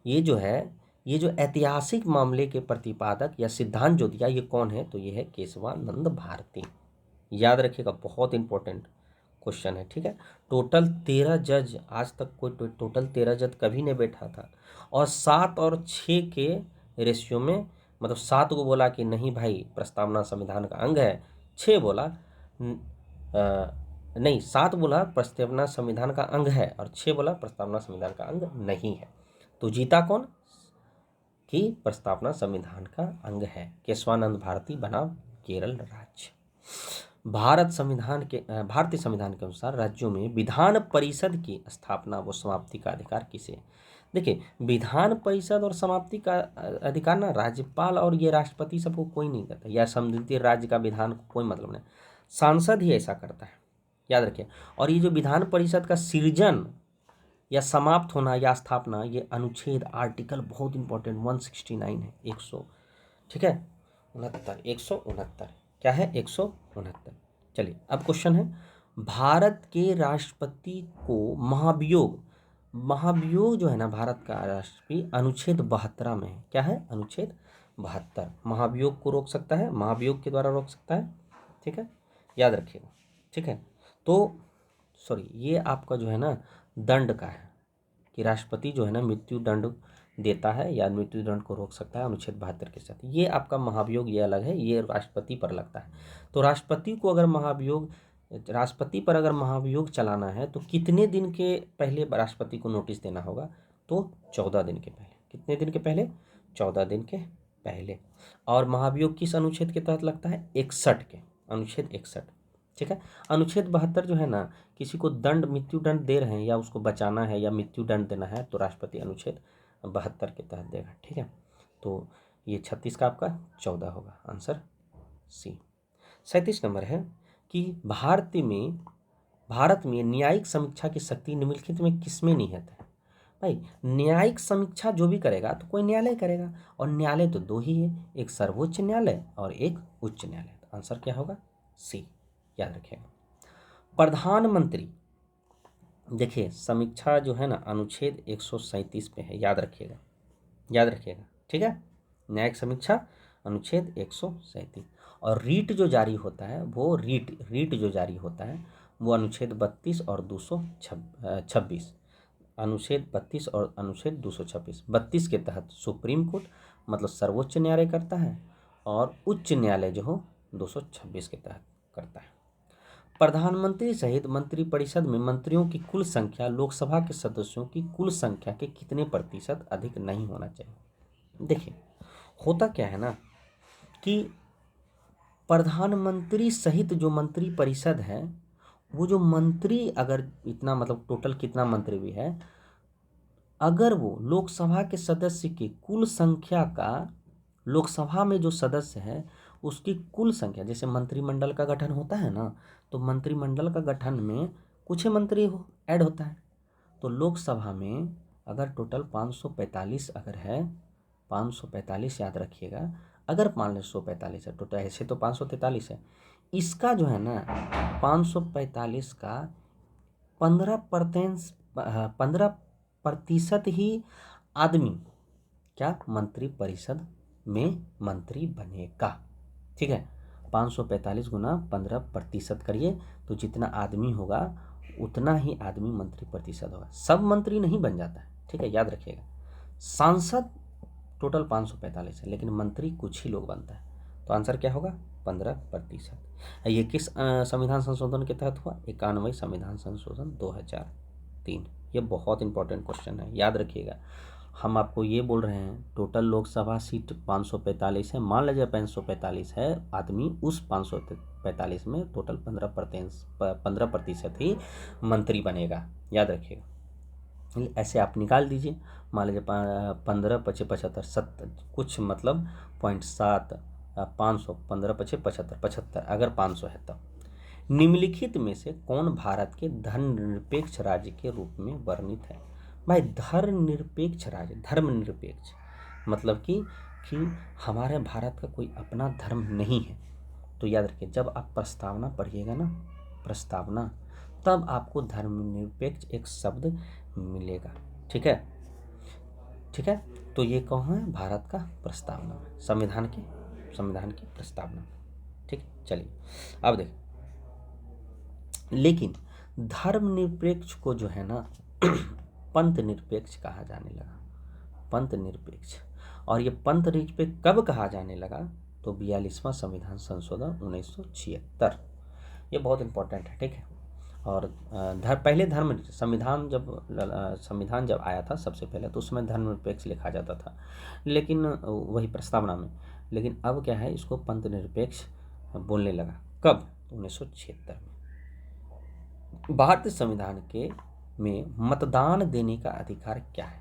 ये जो है, ये जो ऐतिहासिक मामले के प्रतिपादक या सिद्धांत जो दिया, ये कौन है? तो ये है केशवानंद भारती, याद रखिएगा, बहुत इंपॉर्टेंट क्वेश्चन है, ठीक है। टोटल 13 जज, आज तक कोई टोटल 13 जज कभी नहीं बैठा था, और 7 और 6 के रेशियो में, मतलब 7 को बोला कि नहीं भाई प्रस्तावना संविधान का अंग है, 6 बोला नहीं, 7 बोला प्रस्तावना संविधान का अंग है और 6 बोला प्रस्तावना संविधान का अंग नहीं है। तो जीता कौन? कि प्रस्तावना संविधान का अंग है। केशवानंद भारती बना केरल राज्य। भारतीय संविधान के अनुसार राज्यों में विधान परिषद की स्थापना व समाप्ति का अधिकार किसे? देखिए, विधान परिषद और समाप्ति का अधिकार ना राज्यपाल और ये राष्ट्रपति सबको कोई नहीं करता, या संबंधित राज्य का विधान को कोई मतलब नहीं, सांसद ही ऐसा करता है, याद रखिए। और ये जो विधान परिषद का सृजन या समाप्त होना या स्थापना, ये अनुच्छेद आर्टिकल बहुत इंपॉर्टेंट 169 है, 100, ठीक है, 169 क्या है? 169। चलिए अब क्वेश्चन है, भारत के राष्ट्रपति को महाभियोग जो है ना, भारत का राष्ट्रपति अनुच्छेद 72 में है, क्या है? अनुच्छेद 72 महाभियोग को रोक सकता है, महाभियोग के द्वारा रोक सकता है, ठीक है, याद रखिएगा, ठीक है। तो सॉरी, ये आपका जो है ना दंड का है, कि राष्ट्रपति जो है ना मृत्यु दंड देता है या मृत्यु दंड को रोक सकता है अनुच्छेद 72 के साथ। ये आपका महाभियोग, ये अलग है, ये राष्ट्रपति पर लगता है। तो राष्ट्रपति पर अगर महाभियोग चलाना है तो कितने दिन के पहले राष्ट्रपति को नोटिस देना होगा? तो 14 दिन के पहले। कितने दिन के पहले? 14 दिन के पहले। और महाभियोग किस अनुच्छेद के तहत लगता है? 61 के, अनुच्छेद 61, ठीक है। अनुच्छेद 72 जो है ना, किसी को मृत्यु दंड दे रहे हैं या उसको बचाना है या मृत्यु दंड देना है तो राष्ट्रपति अनुच्छेद 72 के तहत देगा, ठीक है। तो ये 36 का आपका 14 होगा, आंसर सी। 37 नंबर है कि भारत में न्यायिक समीक्षा की शक्ति निम्नलिखित में किसमें निहित है? भाई, न्यायिक समीक्षा जो भी करेगा तो कोई न्यायालय करेगा, और न्यायालय तो 2 ही है, एक सर्वोच्च न्यायालय और एक उच्च न्यायालय। तो आंसर क्या होगा? सी, याद रखिएगा। देखिए समीक्षा जो है ना अनुच्छेद 137 पे है, याद रखिएगा, याद रखिएगा, ठीक है। न्यायिक समीक्षा अनुच्छेद 137। और रीट जो जारी होता है वो रीट रीट जो जारी होता है वो अनुच्छेद 32 और 226, अनुच्छेद 32 और अनुच्छेद 226। 32 के तहत सुप्रीम कोर्ट मतलब सर्वोच्च न्यायालय करता है, और उच्च न्यायालय जो हो 226 के तहत करता है। प्रधानमंत्री सहित मंत्रिपरिषद में मंत्रियों की कुल संख्या लोकसभा के सदस्यों की कुल संख्या के कितने प्रतिशत अधिक नहीं होना चाहिए। देखिए होता क्या है ना कि प्रधानमंत्री सहित जो मंत्रिपरिषद है, वो जो मंत्री अगर इतना मतलब टोटल कितना मंत्री भी है, अगर वो लोकसभा के सदस्य की कुल संख्या का, लोकसभा में जो सदस्य है उसकी कुल संख्या, जैसे मंत्रिमंडल का गठन होता है ना, तो मंत्रिमंडल का गठन में कुछ ही मंत्री ऐड होता है। तो लोकसभा में अगर टोटल 545 अगर है, 545 याद रखिएगा, अगर 545 है टोटल, ऐसे तो 543 है, इसका जो है ना 545 का 15% ही आदमी क्या मंत्रिपरिषद में मंत्री बनेगा, ठीक है। 545 गुना 15% करिए तो जितना आदमी होगा उतना ही आदमी मंत्रिपरिषद होगा। सब मंत्री नहीं बन जाता है, ठीक है, याद रखिएगा। सांसद टोटल 545 है, लेकिन मंत्री कुछ ही लोग बनता है। तो आंसर क्या होगा 15%। ये किस संविधान संशोधन के तहत हुआ, 91 संविधान संशोधन 2003। ये बहुत इंपॉर्टेंट क्वेश्चन है, याद रखिएगा। हम आपको ये बोल रहे हैं टोटल लोकसभा सीट 545 है, मान लीजिए 545 है आदमी, उस 545 में टोटल 15% ही मंत्री बनेगा, याद रखिएगा। ऐसे आप निकाल दीजिए, मान लीजिए 15 पचे 75 70 कुछ मतलब 0.7, 500 15 पचे 75 75, अगर 500 है तब निम्नलिखित में से कौन भारत के धर्मनिरपेक्ष राज्य के रूप में वर्णित है। भाई धर्मनिरपेक्ष राज्य, धर्मनिरपेक्ष मतलब कि हमारे भारत का कोई अपना धर्म नहीं है। तो याद रखिए जब आप प्रस्तावना पढ़िएगा ना, प्रस्तावना, तब आपको धर्मनिरपेक्ष एक शब्द मिलेगा, ठीक है, ठीक है। तो ये कौन है, भारत का प्रस्तावना, संविधान की प्रस्तावना, ठीक है। चलिए अब देखें, लेकिन धर्मनिरपेक्ष को जो है ना पंथ निरपेक्ष कहा जाने लगा, पंथ निरपेक्ष। और ये पंथ निरपेक्ष कब कहा जाने लगा, तो 42वां संविधान संशोधन 1976, ये बहुत इंपॉर्टेंट है, ठीक है। और पहले संविधान जब आया था सबसे पहले तो उसमें धर्मनिरपेक्ष लिखा जाता था, लेकिन वही प्रस्तावना में, लेकिन अब क्या है इसको पंथ निरपेक्ष बोलने लगा। कब, 1976 में। भारतीय संविधान के में मतदान देने का अधिकार क्या है,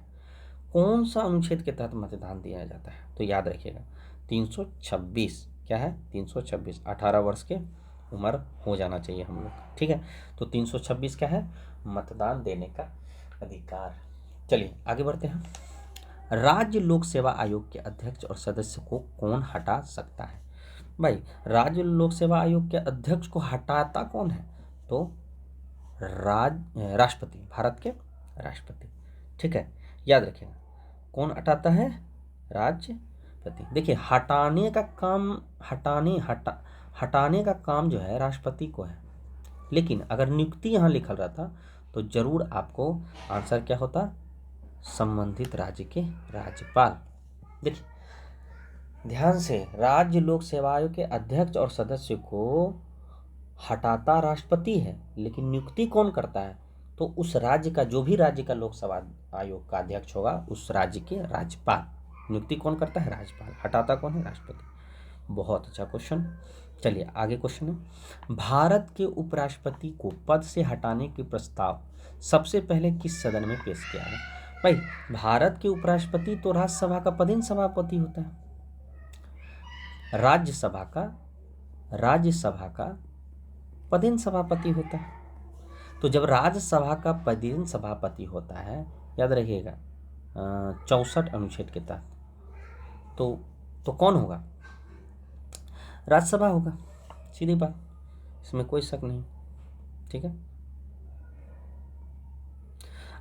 कौन सा अनुच्छेद के तहत मतदान दिया जाता है, तो याद रखिएगा 326, क्या है 326, 18 वर्ष के उम्र हो जाना चाहिए हम लोग, ठीक है। तो 326 क्या है, मतदान देने का अधिकार। चलिए आगे बढ़ते हैं। राज्य लोक सेवा आयोग के अध्यक्ष और सदस्य को कौन हटा सकता है। भाई राज्य लोक सेवा आयोग के अध्यक्ष को हटाता कौन है, तो राष्ट्रपति, भारत के राष्ट्रपति, ठीक है, याद रखिएगा। कौन हटाता है, राष्ट्रपति। देखिए हटाने का काम, हटाने का काम जो है राष्ट्रपति को है, लेकिन अगर नियुक्ति यहाँ लिखल रहता तो जरूर आपको आंसर क्या होता, संबंधित राज्य के राज्यपाल। देखिए ध्यान से, राज्य लोक सेवा आयोग के अध्यक्ष और सदस्य को हटाता राष्ट्रपति है, लेकिन नियुक्ति कौन करता है, तो उस राज्य का, जो भी राज्य का लोकसभा आयोग का अध्यक्ष होगा उस राज्य के राज्यपाल। नियुक्ति कौन करता है, राज्यपाल, हटाता कौन है, राष्ट्रपति। बहुत अच्छा क्वेश्चन। चलिए आगे क्वेश्चन है, भारत के उपराष्ट्रपति को पद से हटाने के प्रस्ताव सबसे पहले किस सदन में पेश किया गया। भाई भारत के उपराष्ट्रपति तो राज्यसभा का पदेन सभापति होता है, राज्यसभा का पदेन सभापति होता है। तो जब राज्यसभा का पदेन सभापति होता है, याद रखिएगा 64 अनुच्छेद के तहत, तो कौन होगा, राज्यसभा होगा, सीधी बात, इसमें कोई शक नहीं, ठीक है।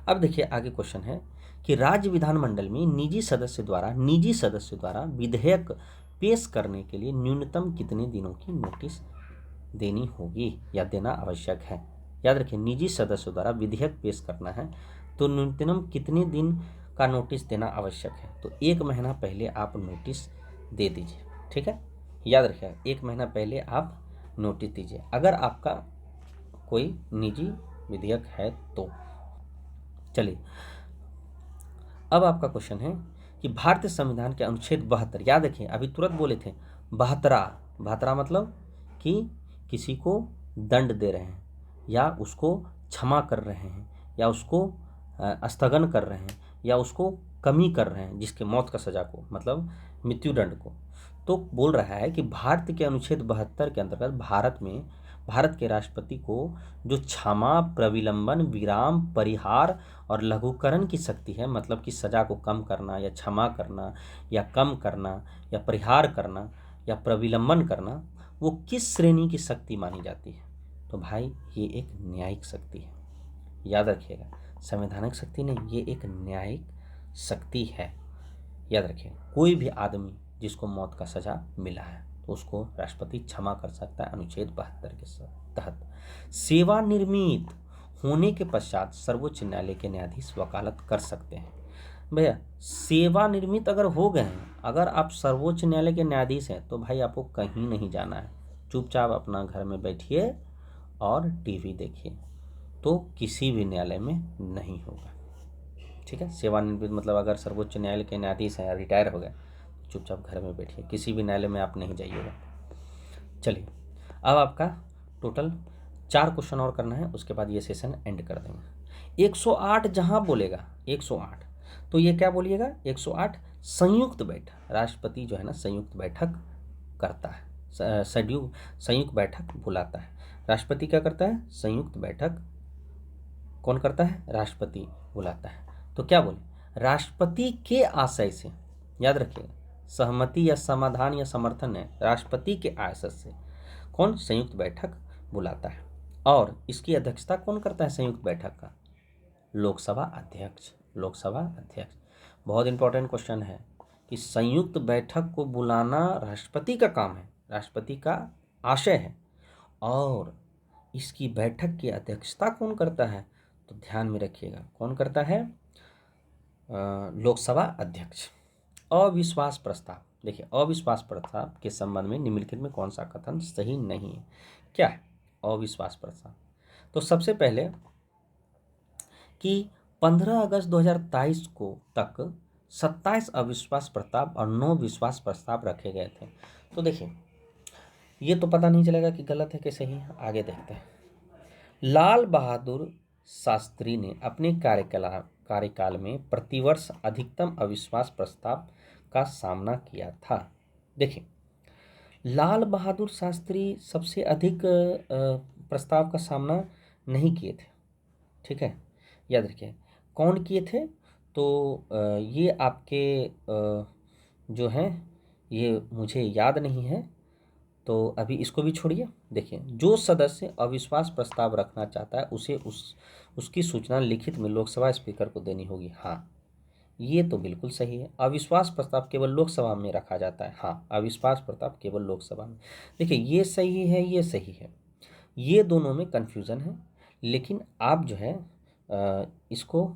अब देखिए आगे क्वेश्चन है कि राज्य विधानमंडल में निजी सदस्य द्वारा विधेयक पेश करने के लिए न्यूनतम कितने दिनों की नोटिस देनी होगी या देना आवश्यक है। याद रखिए, निजी सदस्यों द्वारा विधेयक पेश करना है तो न्यूनतम कितने दिन का नोटिस देना आवश्यक है। तो 1 महीना पहले आप नोटिस दे दीजिए, ठीक है। याद रखिएगा, 1 महीना पहले आप नोटिस दीजिए अगर आपका कोई निजी विधेयक है तो। चलिए, अब आपका क्वेश्चन है कि भारतीय संविधान के अनुच्छेद 72, याद रखिए अभी तुरंत बोले थे 72 मतलब कि किसी को दंड दे रहे हैं या उसको क्षमा कर रहे हैं या उसको स्थगन कर रहे हैं या उसको कमी कर रहे हैं, जिसके मौत का सजा को मतलब मृत्युदंड को। तो बोल रहा है कि भारत के अनुच्छेद 72 के अंतर्गत भारत के राष्ट्रपति को जो क्षमा, प्रविलंबन, विराम, परिहार और लघुकरण की शक्ति है, मतलब कि सजा को कम करना या क्षमा करना या कम करना या परिहार करना या प्रविलंबन करना, वो किस श्रेणी की शक्ति मानी जाती है। तो भाई ये एक न्यायिक शक्ति है। याद रखिएगा, संवैधानिक शक्ति नहीं, ये एक न्यायिक शक्ति है। याद रखिए, कोई भी आदमी जिसको मौत का सजा मिला है तो उसको राष्ट्रपति क्षमा कर सकता है अनुच्छेद 72 के तहत। सेवानिवृत्त होने के पश्चात सर्वोच्च न्यायालय के न्यायाधीश वकालत कर सकते हैं। भैया सेवानिवृत्त अगर हो गए हैं, अगर आप सर्वोच्च न्यायालय के न्यायाधीश हैं तो भाई आपको कहीं नहीं जाना है, चुपचाप अपना घर में बैठिए और टीवी देखिए, तो किसी भी न्यायालय में नहीं होगा, ठीक है। सेवानिवृत्त मतलब अगर सर्वोच्च न्यायालय के न्यायाधीश हैं, रिटायर हो गए, चुपचाप घर में बैठिए, किसी भी न्यायालय में आप नहीं जाइएगा। चलिए, अब आपका टोटल 4 क्वेश्चन और करना है, उसके बाद ये सेशन एंड कर देंगे। 108 जहाँ बोलेगा 108, तो ये क्या बोलिएगा 108 संयुक्त बैठक। राष्ट्रपति जो है ना संयुक्त बैठक करता है, संयुक्त बैठक बुलाता है। राष्ट्रपति क्या करता है, संयुक्त बैठक कौन करता है, राष्ट्रपति बुलाता है। तो क्या बोले, राष्ट्रपति के आशय से, याद रखिएगा सहमति या समाधान या समर्थन है, राष्ट्रपति के आशय से कौन संयुक्त बैठक बुलाता है। और इसकी अध्यक्षता कौन करता है संयुक्त बैठक का, लोकसभा अध्यक्ष। लोकसभा अध्यक्ष बहुत इंपॉर्टेंट क्वेश्चन है कि संयुक्त बैठक को बुलाना राष्ट्रपति का काम है, राष्ट्रपति का आशय है, और इसकी बैठक की अध्यक्षता कौन करता है, तो ध्यान में रखिएगा कौन करता है, लोकसभा अध्यक्ष। अविश्वास प्रस्ताव, देखिए अविश्वास प्रस्ताव के संबंध में निम्नलिखित में कौन सा कथन सही नहीं है। क्या है अविश्वास प्रस्ताव, तो सबसे पहले कि 15 अगस्त 2023 को तक 27 अविश्वास प्रस्ताव और 9 विश्वास प्रस्ताव रखे गए थे। तो देखिए ये तो पता नहीं चलेगा कि गलत है कि सही है, आगे देखते हैं। लाल बहादुर शास्त्री ने अपने कार्यकाल में प्रतिवर्ष अधिकतम अविश्वास प्रस्ताव का सामना किया था। देखिए लाल बहादुर शास्त्री सबसे अधिक प्रस्ताव का सामना नहीं किए थे, ठीक है। याद रखिए कौन किए थे, तो ये आपके जो हैं ये मुझे याद नहीं है, तो अभी इसको भी छोड़िए। देखिए जो सदस्य अविश्वास प्रस्ताव रखना चाहता है उसे उसकी सूचना लिखित में लोकसभा स्पीकर को देनी होगी। हाँ ये तो बिल्कुल सही है, अविश्वास प्रस्ताव केवल लोकसभा में रखा जाता है। हाँ अविश्वास प्रस्ताव केवल लोकसभा में। देखिए ये सही है, ये सही है, ये दोनों में कन्फ्यूज़न है, लेकिन आप जो है इसको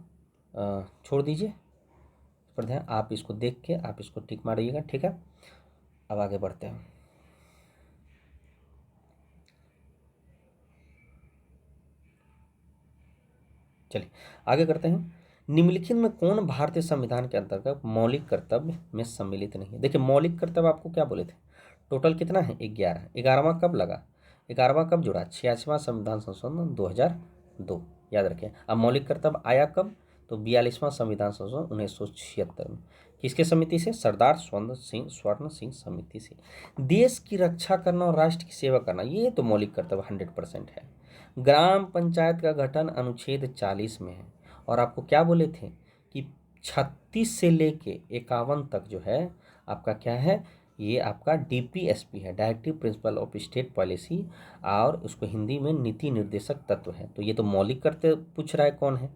छोड़ दीजिए पर ध्यान, आप इसको देख के आप इसको टिक मारिएगा, ठीक है। अब आगे बढ़ते हैं। चलिए आगे करते हैं। निम्नलिखित में कौन भारतीय संविधान के अंतर्गत मौलिक कर्तव्य में सम्मिलित नहीं है। देखिए मौलिक कर्तव्य आपको क्या बोले थे, टोटल कितना है 11। 11वां कब लगा, 11वां कब जुड़ा, 86वां संविधान संशोधन 2002। याद रखें। अब मौलिक कर्तव्य आया कब, तो 42वां संविधान संशोधन 1976 में। किसके समिति से, सरदार स्वर्ण सिंह समिति से। देश की रक्षा करना और राष्ट्र की सेवा करना, ये तो मौलिक कर्तव्य 100% है। ग्राम पंचायत का गठन अनुच्छेद 40 में है। और आपको क्या बोले थे कि 36 से लेके 51 तक जो है आपका क्या है, ये आपका DPSP है, directive principle of state policy, और उसको हिंदी में नीति निर्देशक तत्व है। तो ये तो मौलिक कर्तव्य पूछ रहा है कौन है,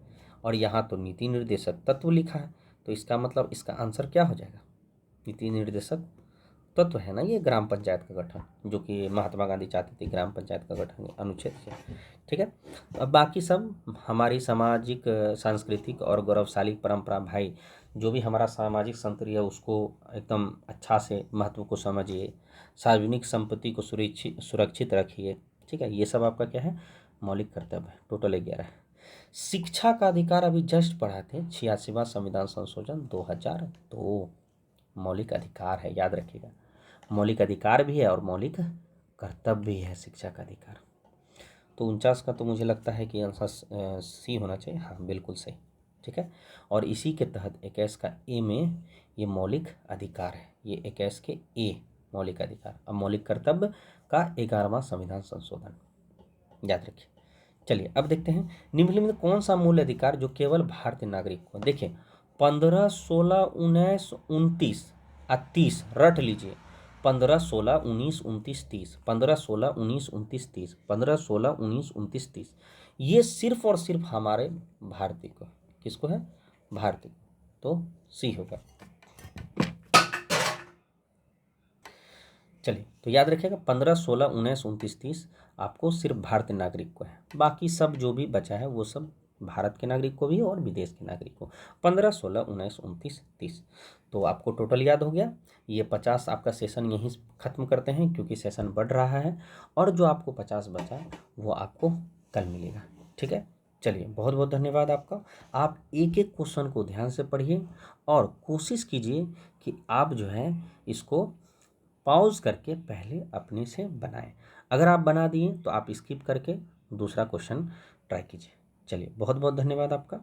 और यहाँ तो नीति निर्देशक तत्व लिखा है, तो इसका मतलब इसका आंसर क्या हो जाएगा? नीति निर्देशक तत्व है ना ये ग्राम पंचायत का गठन, जो कि महात्मा गांधी चाहते थे ग्राम पंचायत का गठन अनुच्छेद से। ठीक है, अब बाकी सब हमारी सामाजिक सांस्कृतिक और गौरवशाली परंपरा, भाई जो भी हमारा सामाजिक संतुलन है उसको एकदम अच्छा से महत्व को समझिए, सार्वजनिक संपत्ति को सुरक्षित रखिए। ठीक है, ये सब आपका क्या है? मौलिक कर्तव्य है। टोटल 11 है। शिक्षा का अधिकार अभी जस्ट पढ़ा थे, 86वां संविधान संशोधन 2002 मौलिक अधिकार है, याद रखिएगा। मौलिक अधिकार भी है और मौलिक कर्तव्य भी है शिक्षा का अधिकार। तो 49 का तो मुझे लगता है कि आंसर सी होना चाहिए। हाँ बिल्कुल सही। ठीक है, और इसी के तहत 21 का ए में ये मौलिक अधिकार है, ये 21 के ए मौलिक अधिकार। अब मौलिक कर्तव्य का 11वां संविधान संशोधन, याद रखिए। चलिए अब देखते हैं निम्नलिखित में कौन सा मूल अधिकार जो केवल भारतीय नागरिक को, देखिए 15, 16, 19, 29 और 30 रट लीजिए। 15, 16, 19, 29, 30, 15, 16, 19, 29, 30, 15, 16, 19, 29, 30, ये सिर्फ और सिर्फ हमारे भारतीय को, किसको है? भारतीय। तो सी होगा। चलिए तो याद रखिएगा 15, 16, 19, 29, 30 आपको सिर्फ भारतीय नागरिक को है, बाकी सब जो भी बचा है वो सब भारत के नागरिक को भी और विदेश के नागरिक को। 15, 16, 19, 29, 30 तो आपको टोटल याद हो गया। ये 50 आपका सेशन यहीं ख़त्म करते हैं क्योंकि सेशन बढ़ रहा है, और जो आपको 50 बचा वो आपको कल मिलेगा। ठीक है, चलिए बहुत बहुत धन्यवाद आपका। आप एक एक क्वेश्चन को ध्यान से पढ़िए और कोशिश कीजिए कि आप जो है इसको पॉज करके पहले अपने से बनाएं। अगर आप बना दिए तो आप स्किप करके दूसरा क्वेश्चन ट्राई कीजिए। चलिए बहुत बहुत धन्यवाद आपका।